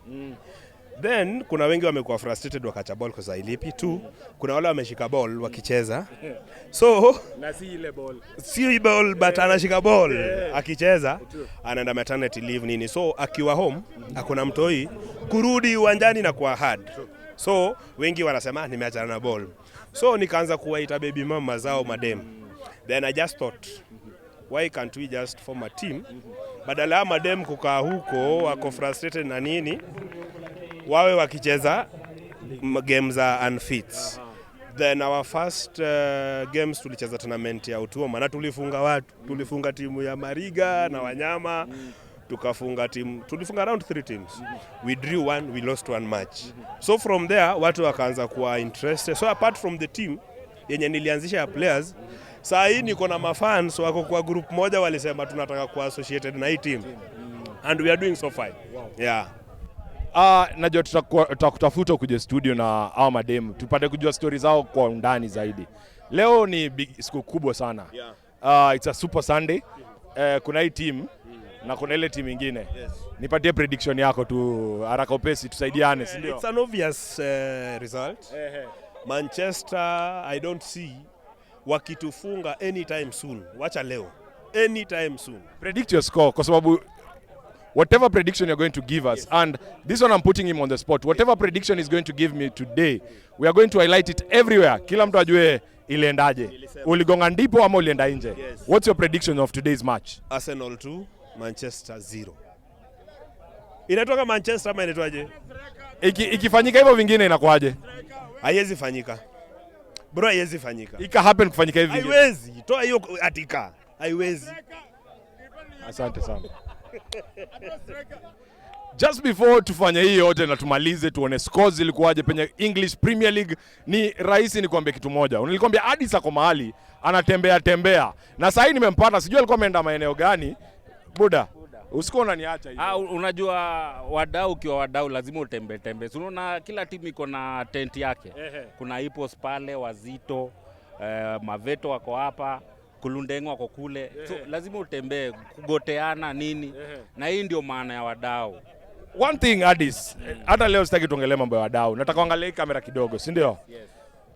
Then kuna wengi wamekuwa frustrated wakacha ball kwa hailipi. Two, kuna wale wameshika ball wakicheza. So na si ile ball. Si ball but anashika ball akicheza anaenda maternity leave nini. So akiwa home hakuna mtoi kurudi uwanjani na kwa hard. So wengi wanasema nimeachana na ball. So nikaanza kuwaita baby mama zao madem. Then I just thought, why can't we just form a team? Badala ya madem kukaa huko wako frustrated na nini, wawe wakicheza games za unfit. Then our first games tulicheza tournament ya Utuoma na tulifunga watu. Tulifunga timu ya Mariga na Wanyama. Tulifunga around 3 teams. We drew 1, we lost 1 match. So from there watu wakaanza kuwa interested. So apart from the team yenye nilianzisha ya players, saa hii niko na mafans wako kwa group moja walisema tunataka kuwa associated na hii team. And we are doing so fine. Yeah. Najua tutakutafuta kuje studio na hao mademu tupate kujua stories zao kwa undani zaidi. Leo ni siku kubwa sana. It's a super Sunday. Kuna hii team na kuna ile team nyingine. Nipatie prediction yako tu haraka upesi tusaidiane, si ndio? It's an obvious result. Manchester, I don't see wakitufunga anytime soon. Wacha leo. Anytime soon. Predict your score kwa sababu whatever prediction you're going to give us, and this one I'm putting him on the spot, whatever prediction is going to give me today, we are going to highlight it everywhere. Kila mtu ajue iliendaje. Uligonga ndipo ama ulienda nje? What's your prediction of today's match? Arsenal 2, Manchester 0. Inatoka Manchester ama inatoaje? Ikifanyika hivyo vingine inakuaje? Haiwezi fanyika. Bro, haiwezi fanyika. Ika happen kufanyika hivi vingine. Haiwezi. Toa hiyo atika. Haiwezi. Asante sana. Just before tufanye hii yote na tumalize tuone scores zilikuwaje penye English Premier League, ni rahisi nikwambie kitu moja. Nilikwambia hadi sako mahali anatembea. Na sasa nimempata, sijui alikuwa ameenda maeneo gani. Buda, usiko unaniacha hivi. Unajua wadau, ukiwa wadau lazima utembe. Unaona kila timu iko na tent yake. Kuna Ipos pale, Wazito, Maveto wako hapa. kulundengwa kwa kule. So lazima utembee kugoteana nini. Na hii ndio maana ya wadau. One thing Addis, hata leo sitaki tuongelee mambo ya wadau. Nataka angalie kamera kidogo, si ndio? Yes.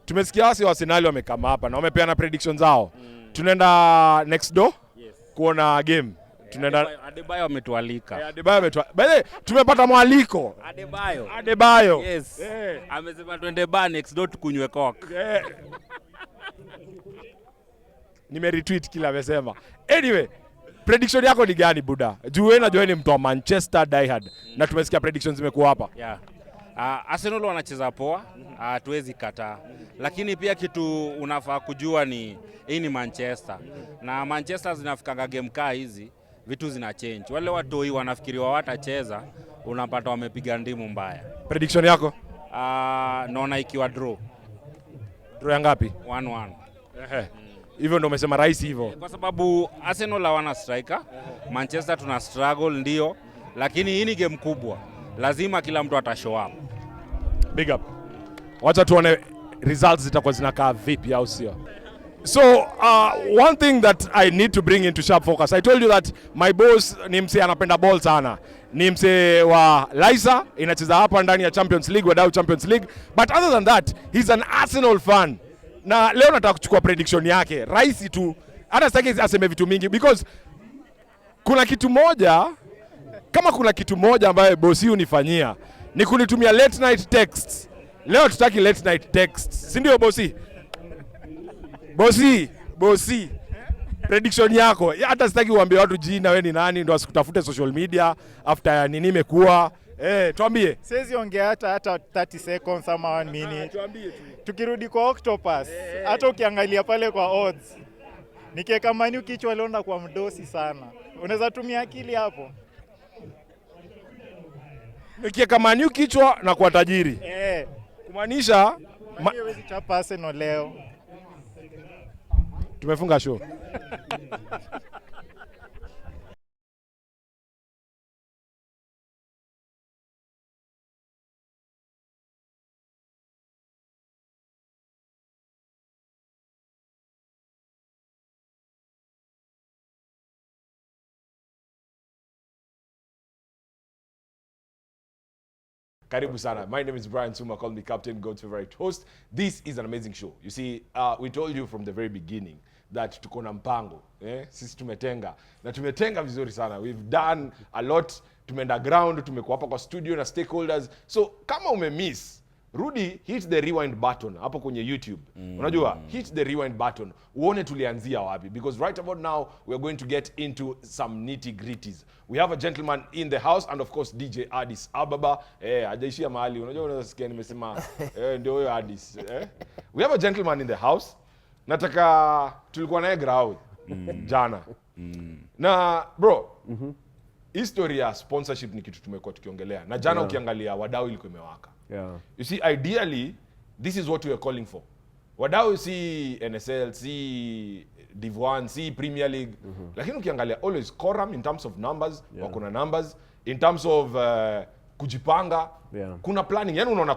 Tumesikia wasi wa Arsenal wamekama hapa na wamepeana predictions zao. Tunaenda next door kuona game. Tunaenda Adebayo ametualika. Adebayo ametualika. Tumepata mwaliko. Adebayo. Yes. Amesema twende bar next door tukunywe coke. Nimeretweet kila amesema. Anyway, prediction yako ni gani buda? Juu wewe najua ni mtu wa Manchester diehard na tumesikia predictions zimekuwa hapa. Yeah. Arsenal wanacheza poa, hatuwezi kataa. Lakini pia kitu unafaa kujua ni hii ni Manchester. Na Manchester zinafikanga game kaa hizi, vitu zina change. Wale watoi wanafikiriwa watacheza, unapata wamepiga ndimu mbaya. Prediction yako? Naona ikiwa draw. Draw ya ngapi? 1-1. Hivyo ndio umesema rahisi hivyo. Kwa sababu Arsenal hawana striker, Manchester tuna struggle ndio, lakini hii ni game kubwa. Lazima kila mtu atashow up. Big up. Wacha tuone results zitakuwa zinakaa vipi au sio? So, one thing that I need to bring into sharp focus. I told you that my boss ni mse anapenda ball sana. Ni mse wa Liza, inacheza hapa ndani ya Champions League, wadau Champions League. But other than that, he's an Arsenal fan. Na leo nataka kuchukua prediction yake. Rahisi tu. Hata sitaki aseme vitu mingi because kuna kitu moja, kama kuna kitu moja ambayo bosi unifanyia ni kunitumia late night texts. Leo tutaki late night texts. Si ndio bosi? Bosi. Prediction yako. Hata sitaki uambie watu jina wewe ni nani ndio wasikutafute social media after nini imekuwa. Tuambie. Siwezi ongea hata 30 seconds ama 1 minute. Tuambie tu. Tukirudi kwa Octopus, hata ukiangalia pale kwa odds, nikiweka Manu kichwa leo kwa mdosi sana. Unaweza tumia akili hapo. Nikiweka Manu kichwa na kwa tajiri. Kumaanisha hawezi chapa Arsenal leo. Tumefunga show. Karibu sana. My name is Brian Suma, call me Captain, God's favorite host. This is an amazing show. You see, we told you from the very beginning that tuko na mpango. Sisi tumetenga. Na tumetenga vizuri sana. We've done a lot. Tumeenda ground, tumekuwa hapa kwa studio na stakeholders. So, kama umemiss, rudi hit the rewind button hapo kwenye YouTube. Unajua, hit the rewind button. Uone tulianzia wapi. Because right about now, we are going to get into some nitty-gritties. We have a gentleman in the house and of course DJ Addis Ababa. Hajaishia mahali. Unajua unasikia nimesema ndio huyo Addis. We have a gentleman in the house. Nataka tulikuwa naye ground jana. Na bro, history ya sponsorship ni kitu tumekuwa tukiongelea. Na jana ukiangalia wadau ilikuwa imewaka. You see, ideally, this is what we are calling for. Wadau si NSL, si Div 1, si Premier League. Lakini ukiangalia always quorum in terms of numbers, wako na numbers, in terms of kujipanga, kuna planning. Yaani unaona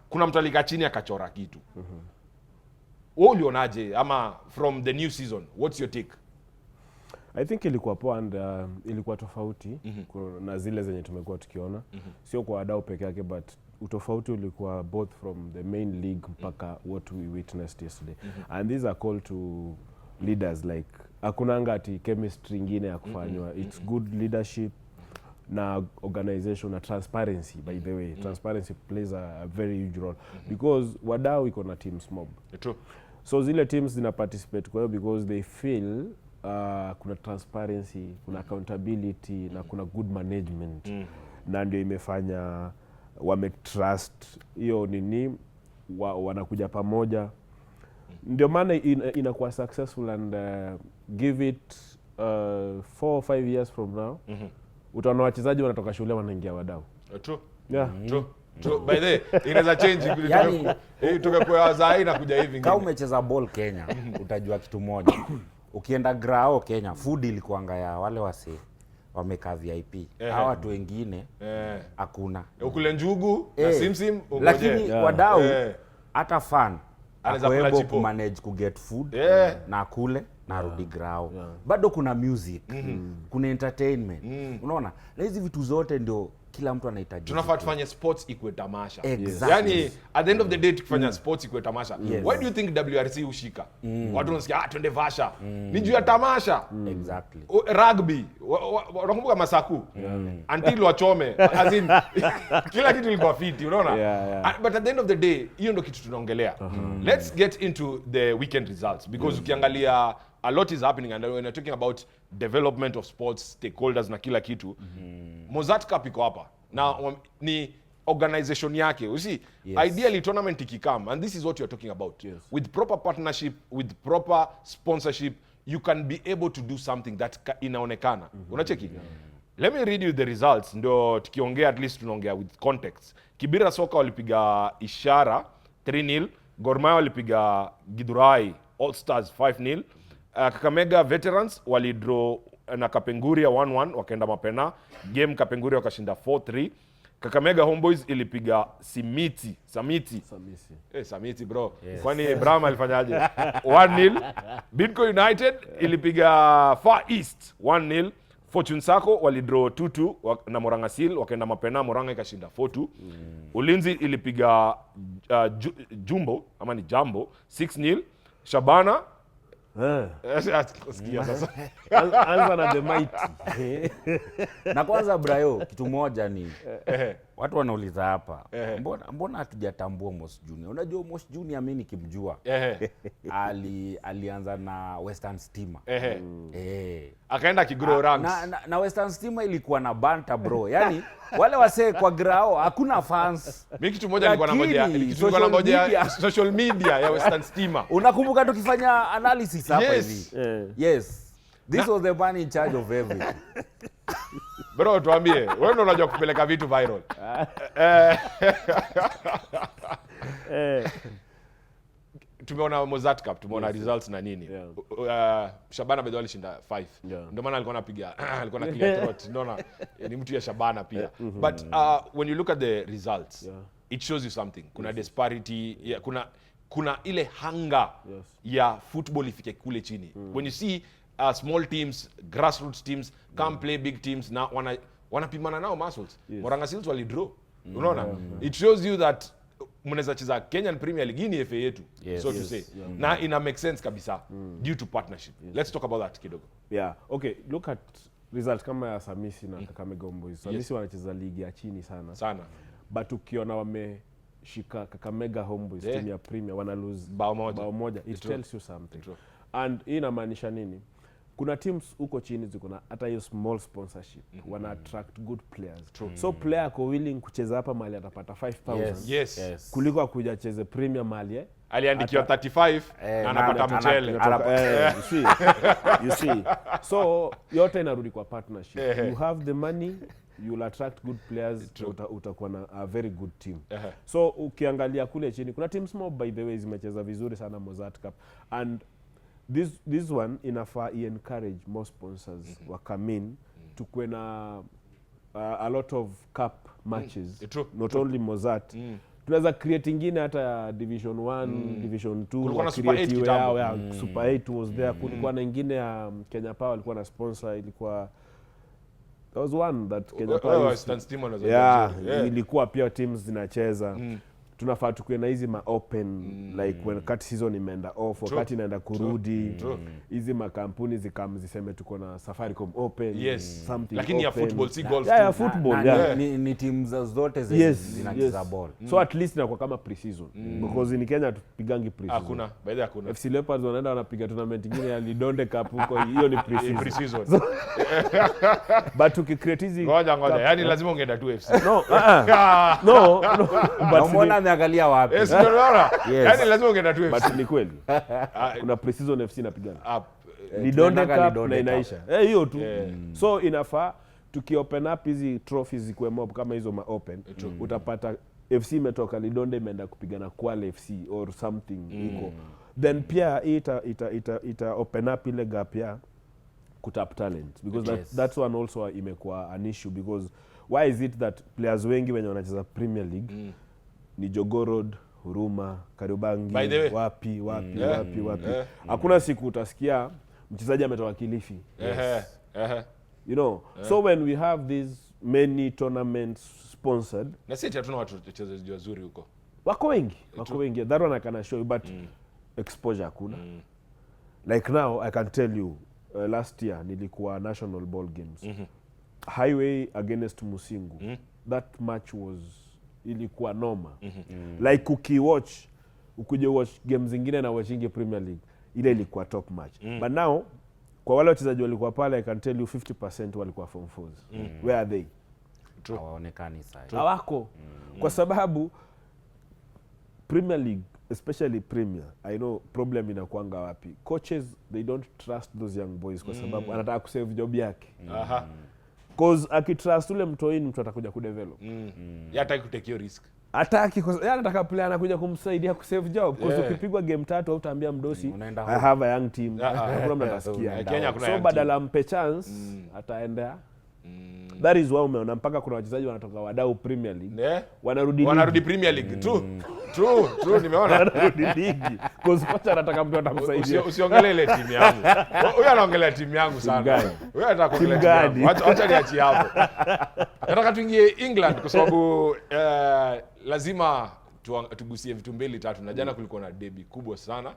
kuna mtu alikaa chini akachora kitu. Wewe ulionaje ama from the new season, what's your take? I think ilikuwa poa and ilikuwa tofauti na zile zenye tumekuwa tukiona. Sio kwa wadau peke yake but utofauti ulikuwa both from the main league mpaka what we witnessed yesterday. And these are called to leaders like hakunanga ati chemistry ingine ya kufanywa. It's good leadership na organization na transparency by the way. Transparency plays a very huge role because wadau iko na teams mob. True. So zile teams zina participate kwa hiyo because they feel kuna transparency, kuna accountability na kuna good management. Na ndio imefanya wametrust hiyo nini wanakuja pamoja. Ndio maana inakuwa successful and give it 4 or 5 years from now. Utaona wachezaji wanatoka shule wanaingia wadau. True. True. By the way, inaweza change tukakua zai na kuja hivi. Kama umecheza ball Kenya, utajua kitu moja. Ukienda grao Kenya, food ilikuanga ya wale wase wamekaa VIP. Hawa watu wengine hakuna. Ukule njugu na simsim ungoje. Lakini wadau hata fan anaweza ku manage ku get food na kule narudi grao. Bado kuna music, kuna entertainment. Unaona? Na hizi vitu zote ndio kila mtu anahitaji. Tunafaa tufanye sports ikuwe tamasha. Exactly. Yani at the end of the day tukifanya sports ikuwe tamasha. Why do you think WRC ushika? Watu wanasikia twende Vasha. Ni juu ya tamasha. Exactly. Rugby, unakumbuka Masaku? Until wachome, as in kila kitu ilikuwa fiti, unaona? But at the end of the day, hiyo ndio kitu tunaongelea. Let's get into the weekend results because ukiangalia a lot is happening and when you're talking about development of sports, stakeholders na kila kitu. Mozart Cup iko hapa. Na ni organization yake. You see, ideally tournament ikikam, and this is what you're talking about. With proper partnership, with proper sponsorship, you can be able to do something that inaonekana. Unacheki? Let me read you the results. Ndio tukiongea at least tunaongea with context. Kibira Soka walipiga Ishara 3-0, Gor Mahia walipiga Githurai All Stars 5-0. Kakamega Veterans walidraw na Kapenguria 1-1 wakaenda mapena. Game Kapenguria wakashinda 4-3. Kakamega Homeboys ilipiga Samiti. Samiti bro. Kwani Brahma alifanyaje? 1-0. Bidco United ilipiga Far East 1-0. Fortune Sacco walidraw 2-2 na Morangasil wakaenda mapena, Moranga ikashinda 4-2. Ulinzi ilipiga Jumbo 6-0. Shabana sikia sasa. Anza na the mighty. Na kwanza Brayo, kitu moja ni watu wanauliza hapa, mbona hatujatambua Moss Junior? Unajua Moss Junior mimi nikimjua alianza na Western Stima. Akaenda kigrow ranks. Na Western Stima ilikuwa na banta bro. Yaani wale wasee kwa grao hakuna fans. Mimi kitu moja nilikuwa nangojea social media ya Western Stima. Unakumbuka tukifanya analysis hapa hivi? Yes. This was the man in charge of everything. Bro, tuambie, wewe ndio unajua kupeleka vitu viral. Tumeona Mozart Cup, tumeona results na nini. Shabana Bedo alishinda 5. Ndio maana alikuwa anapiga alikuwa na clear throat. Ndio ni mtu ya Shabana pia. But when you look at the results, it shows you something. Kuna disparity, kuna ile hunger ya football ifike kule chini. When you see small teams, grassroots teams come play big teams na wanapimana nao muscles. Moranga Seals walidraw. Unaona? It shows you that mnaweza cheza Kenyan Premier League ni FA yetu, so to say. Na ina make sense kabisa due to partnership. Let's talk about that kidogo. Okay, look at results kama ya Samisi na Kakamega Homeboys. Samisi wanacheza ligi ya chini sana. But ukiona wameshika Kakamega Homeboys team ya Premier wana lose bao moja. It tells you something. And hii inamaanisha nini? Kuna teams huko chini ziko na hata hiyo small sponsorship, wana attract good players. So player ako willing kucheza hapa mahali atapata 5 pounds. Yes. Kuliko akuja cheze Premier mahali aliandikiwa 35 na anapata mchele. You see. So yote inarudi kwa partnership. You have the money, you'll attract good players, utakuwa na a very good team. So ukiangalia kule chini kuna teams more by the way zimecheza vizuri sana Mozart Cup, and this one inafaa encourage more sponsors come in to kwena a lot of cup matches, not only Mozart. Tunaweza create ingine hata Division 1, Division 2, kulikuwa na Super 8 kitambo. Super 8 was there. Kulikuwa na ingine ya Kenya Power ilikuwa na sponsor, ilikuwa there was one that Kenya Power ilikuwa pia teams zinacheza. Tunafaa tukue na hizi open like when cut season imeenda off, wakati inaenda kurudi, hizi makampuni ziseme tuko na Safaricom open, something lakini open. Ya football si golf. Ya football ni teams zote zinacheza ball. So at least inakuwa kama pre-season because in Kenya tupigangi pre-season. Hakuna, baada hakuna. FC Leopards wanaenda wanapiga tournament nyingine ya Lidonde Cup huko, hiyo ni pre-season. But ukicreate hizi ngoja, yani lazima ungeenda tu FC. No. But angalia wapi? Yani lazima ungeenda tu FC. But ni kweli. Kuna pre-season FC napigana. Lidonde Cup na inaisha. Hiyo tu. So inafaa tukiopen up hizi trophies zikuwe mob kama hizo open, utapata FC imetoka Lidonde imeenda kupigana Kwale FC or something iko. Then pia ita open up ile gap ya kutap talent, because that's one also imekuwa an issue, because why is it that players wengi wenye wanacheza Premier League ni Jogoo Road, Huruma, Kariobangi, wapi. Hakuna siku utasikia mchezaji ametoka Kilifi. You know, so when we have these many tournaments sponsored, na sisi hatuna watu wachezaji wazuri huko. Wako wengi. That one I can assure you, but exposure hakuna. Like now I can tell you, last year nilikuwa national ball games. Highway against Musingu. That match ilikuwa noma. Like ukuje watch games zingine na watchinge Premier League, ile ilikuwa top match. But now kwa wale wachezaji walikuwa pale, I can tell you 50% walikuwa form 4s. Where are they? Hawaonekani sasa. Hawako. Kwa sababu Premier League, especially Premier, I know problem inakuanga wapi. Coaches, they don't trust those young boys kwa sababu anataka kusave job yake. Cause akitrust ule mtoini, mtu atakuja kudevelop. Hataki kutake risk. Hataki, anataka player anakuja kumsaidia kusave job. Cause ukipigwa game 3 au utaambia mdosi, I have a young team. Hakuna mtu atasikia. So badala mpe chance, ataenda. That is why umeona mpaka kuna wachezaji wanatoka wadau Premier League. Wanarudi Premier League. True, nimeona. Wanarudi ligi. Cause kocha anataka mtu atakusaidia. Usiongelee ile timu yangu. Huyo anaongelea timu yangu sana. Huyo anataka kuongelea timu yangu. Acha niachie hapo. Nataka tuingie England kwa sababu lazima tugusie vitu mbili tatu. Na jana kulikuwa na derby kubwa sana.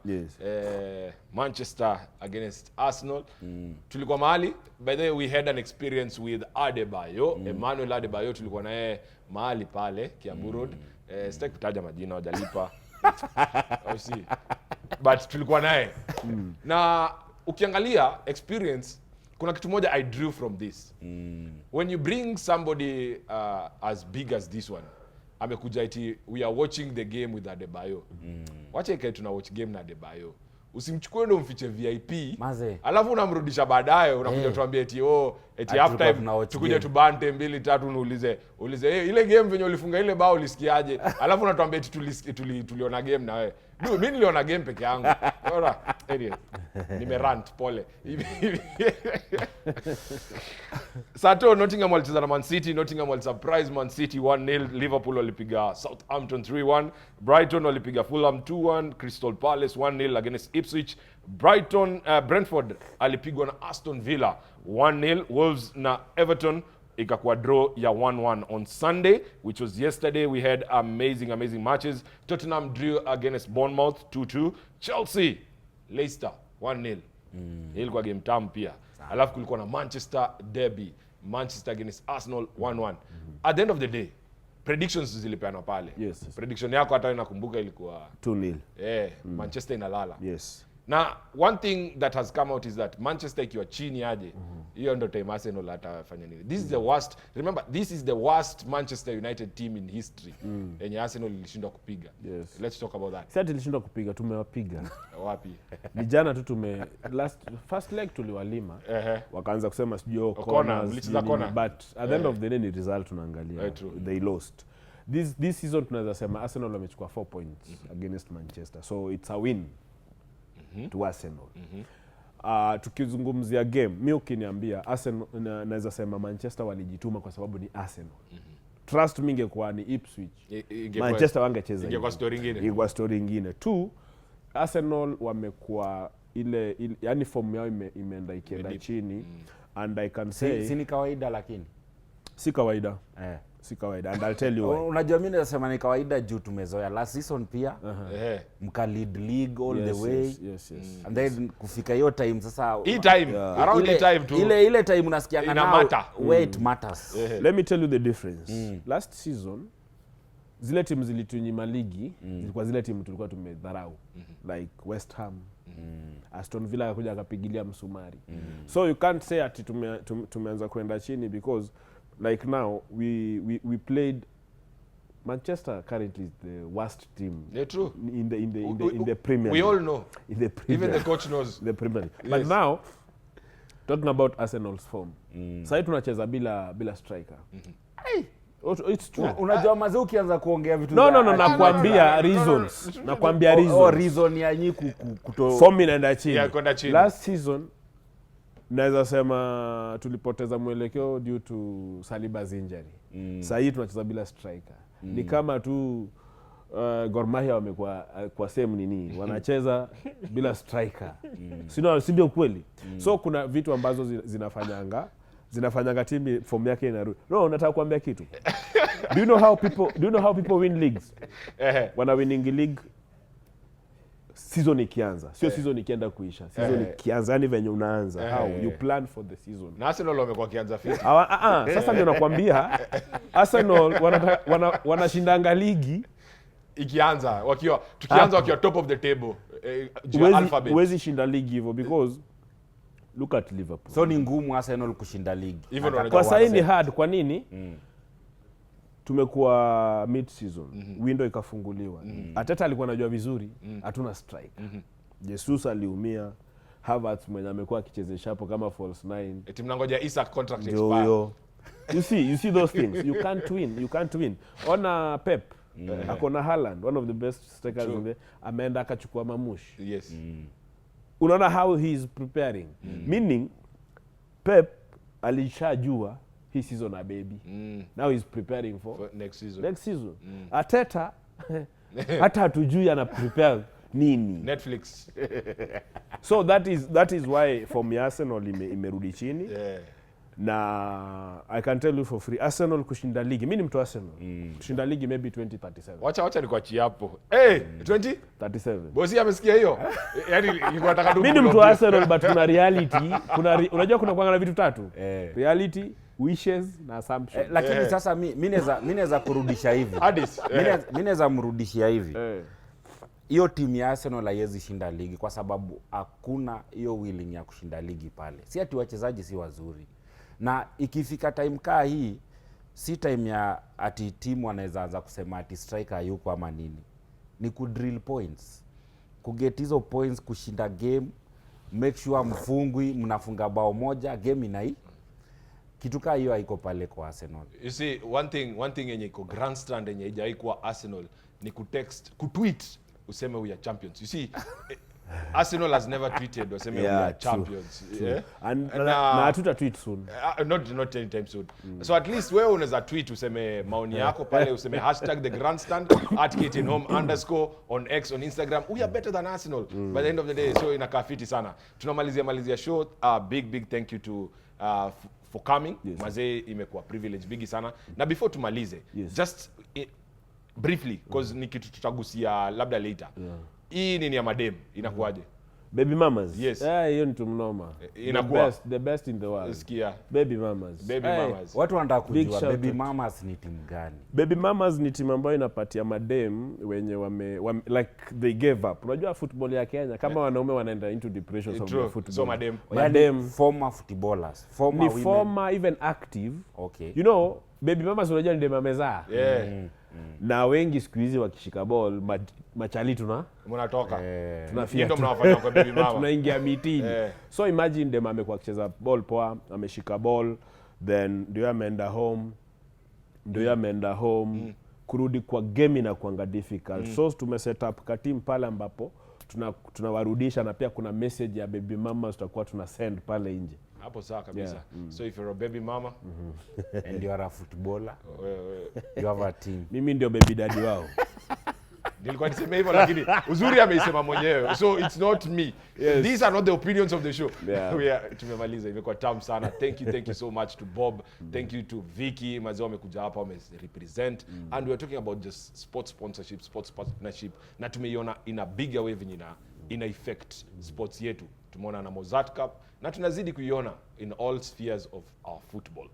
Manchester against Arsenal. Tulikuwa mahali, by the way we had an experience with Adebayo. Emmanuel Adebayo tulikuwa naye mahali pale Kiambu Road. Sitaki kutaja majina, hajalipa. But tulikuwa naye. Na ukiangalia experience, kuna kitu moja I drew from this. When you bring somebody as big as this one, amekuja eti we are watching the game with Adebayo. Wacha ikae tuna watch game na Adebayo. Usimchukue ndo mfiche VIP. Alafu unamrudisha baadaye, unakuja tuambie eti half time tukuje tubante 2-3 unaulize ile game venye ulifunga ile bao ulisikiaje? Alafu unatuambia eti tuliona game na wewe. Mimi niliona game peke yangu. Bora. Nimerant pole. Sato Nottingham walicheza na Man City. Nottingham walisurprise Man City 1-0. Liverpool walipiga Southampton 3-1. Brighton walipiga Fulham 2-1. Crystal Palace 1-0 against Ipswich. Brentford alipigwa na Aston Villa 1-0. Wolves na Everton ikakuwa draw ya 1-1 on Sunday, which was yesterday. We had amazing matches. Tottenham drew against Bournemouth 2-2. Chelsea Leicester 1-0. Ilikuwa game tamu pia. Alafu kulikuwa na Manchester derby, Manchester against Arsenal 1-1. At the end of the day, predictions zilipeanwa pale. Prediction yako hata nakumbuka ilikuwa 2-0. Manchester inalala. Na one thing that has come out is that Manchester ikiwa chini aje, hiyo ndo time Arsenal atafanya nini. This is the worst. Remember, this is the worst Manchester United team in history. Yenye Arsenal ilishindwa kupiga. Let's talk about that. Sasa tulishindwa kupiga, tumewapiga. Wapi? Vijana tu first leg tuliwalima. Wakaanza kusema sijui corners, but at the end of the day ni result tunaangalia. They lost. This season tunaweza sema Arsenal wamechukua 4 points against Manchester. So it's a win to Arsenal. Tukizungumzia game, mimi ukiniambia Arsenal, naweza sema Manchester walijituma kwa sababu ni Arsenal. Trust me, ingekuwa ni Ipswich, Manchester wangecheza. Ingekuwa story nyingine. 2, Arsenal wamekuwa ile yani form yao imeenda ikienda chini. And I can say si ni kawaida, lakini si kawaida. Si kawaida, and I'll tell you why. Unajua mimi nasema ni kawaida juu tumezoea last season pia mka lead league all the way. And then kufika hiyo time sasa around the time tu ile time unasikia kana where it matters. Let me tell you the difference. Last season zile timu zilitunyima ligi zilikuwa zile timu tulikuwa tumedharau, like West Ham, Aston Villa akakuja akapigilia msumari. So you can't say ati tumeanza kwenda chini, because like now we played Manchester currently is the worst team in the Premier League. We all know. In the Premier, even the coach knows. The Premier League. But now talking about Arsenal's form. Sasa tunacheza bila striker. It's true. Unajua mazee ukianza kuongea vitu No, nakwambia reasons. Nakwambia reasons. Reason ya nyinyi form inaenda chini. Kwenda chini. Last season naweza sema tulipoteza mwelekeo due to Saliba's injury. Sasa hii tunacheza bila striker. Ni kama tu Gor Mahia wamekuwa kwa same nini, wanacheza bila striker. Si ndio kweli? So kuna vitu ambazo zinafanyanga timu form yake inarudi. No, nataka kuambia kitu. Do you know how people win leagues? Wana winning league season ikianza, sio season ikienda kuisha. Season ikianza, yani venye unaanza, how you plan for the season. Na Arsenal wamekuwa kianza fiti. Sasa ndio nakwambia Arsenal wanashindanga ligi ikianza tukianza wakiwa top of the table. Alphabet. Huwezi shinda ligi hivyo because look at Liverpool. So ni ngumu Arsenal kushinda ligi. Kwa sasa ni hard. Kwa nini? Tumekuwa mid season, window ikafunguliwa. Arteta alikuwa anajua vizuri hatuna strike. Jesus aliumia, Havertz mwenye amekuwa akichezesha hapo kama false 9. Eti mnangoja Isak contract expire. You see those things. You can't win. Ona Pep, akona Haaland, one of the best strikers in the, ameenda akachukua Mamush. Yes. Unaona how he is preparing. Meaning Pep alishajua hii season na baby. Now he's preparing for next season. Arteta hata hatujui ana prepare nini. Netflix. So that is why for me Arsenal imerudi chini. Na I can tell you for free, Arsenal kushinda ligi, mimi ni mtu Arsenal. Kushinda ligi maybe 2037. Wacha nikuachie hapo. 2037. Bosi amesikia hiyo? Yaani nilikuwa nataka mimi ni mtu Arsenal but kuna reality, unajua kuna kuangana vitu tatu. Reality, wishes na assumption. Lakini sasa mimi naweza kurudisha hivi. Mimi naweza mrudishia hivi. Hiyo timu ya Arsenal haiwezi shinda ligi kwa sababu hakuna hiyo willing ya kushinda ligi pale. Si ati wachezaji si wazuri. Na ikifika time kaa hii, si time ya ati timu wanaweza anza kusema ati striker yuko ama nini. Ni kudrill points. Kuget hizo points, kushinda game, make sure mfungwi, mnafunga bao moja, game inai. Kitu kaa hiyo haiko pale kwa Arsenal. You see, one thing yenye iko grandstand yenye haijaikuwa Arsenal ni kutweet useme we are champions. You see, Arsenal has never tweeted useme we are champions. Na hatuta tweet soon. Not anytime soon. So at least wewe unaweza tweet useme maoni yako pale, useme #thegrandstand @KTN Home _ on X, on Instagram. We are better than Arsenal by the end of the day. So inakaa fiti sana. Tunamalizia show. Big thank you to for coming. Mazee, imekuwa privilege bigi sana. Na before tumalize, just briefly because ni kitu tutagusia labda later. Hii nini ya madem inakuaje? Baby mamas. Yes. Hiyo ni tumnoma. The best in the world. Sikia. Baby mamas. Watu wanataka kujua baby mamas ni timu gani? Baby mamas ni timu ambayo inapatia madem wenye like they gave up. Unajua football ya Kenya kama wanaume wanaenda into depression of the football. So madem former footballers, former women, former even active. Okay. You know, baby mamas unajua ndio mamezaa. Na wengi siku hizi wakishika ball machali mnatoka. Tunafia. Ndio mnawafanya kwa baby mama. Tunaingia mitini. So imagine dem amekuwa akicheza ball poa, ameshika ball, then ndio ameenda home. Kurudi kwa game na kuanga difficult. So tumeset up ka team pale ambapo tunawarudisha na pia kuna message ya baby mama tutakuwa tuna send pale nje. Hapo sawa kabisa. So if you're a baby mama and you are a footballer, you have a team. Mimi ndio baby daddy wao. Nilikuwa niseme hivyo lakini uzuri ameisema mwenyewe. So it's not me. These are not the opinions of the show. Tumemaliza, imekuwa tamu sana. Thank you so much to Bob. Thank you to Vicky. Mazao amekuja hapa wamerepresent. And we are talking about just sports sponsorship, sports partnership. Na tumeiona in a bigger way ina effect sports yetu. Tumeona na Mozart Cup na tunazidi kuiona in all spheres of our football.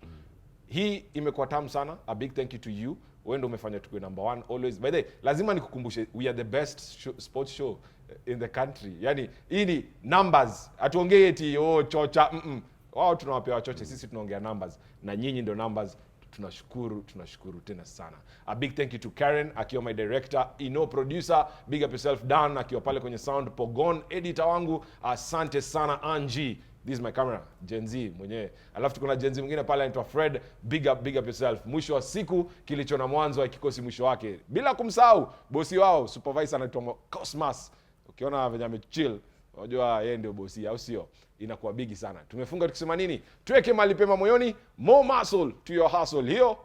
Hii imekuwa tamu sana. A big thank you to you. Wewe ndio umefanya tukue number 1 always. By the way, lazima nikukumbushe we are the best sports show in the country. Yani hii ni numbers. Atuongee eti chocha. Wao tunawapea wachoche, sisi tunaongea numbers na nyinyi ndio numbers. Tunashukuru tena sana. A big thank you to Karen akiwa my director, producer, big up yourself Dan akiwa pale kwenye sound, Pogon editor wangu, asante sana Angie. This is my camera, Gen Z mwenyewe. Alafu tuko na Gen Z mwingine pale anaitwa Fred, big up yourself. Mwisho wa siku kilicho na mwanzo hakikosi mwisho wake. Bila kumsahau bosi wao, supervisor anaitwa Cosmas. Ukiona venye amechill, unajua yeye ndio bosi au sio? Inakuwa bigi sana. Tumefunga tukisema nini? Tuweke mali pema moyoni, more muscle to your hustle. Hiyo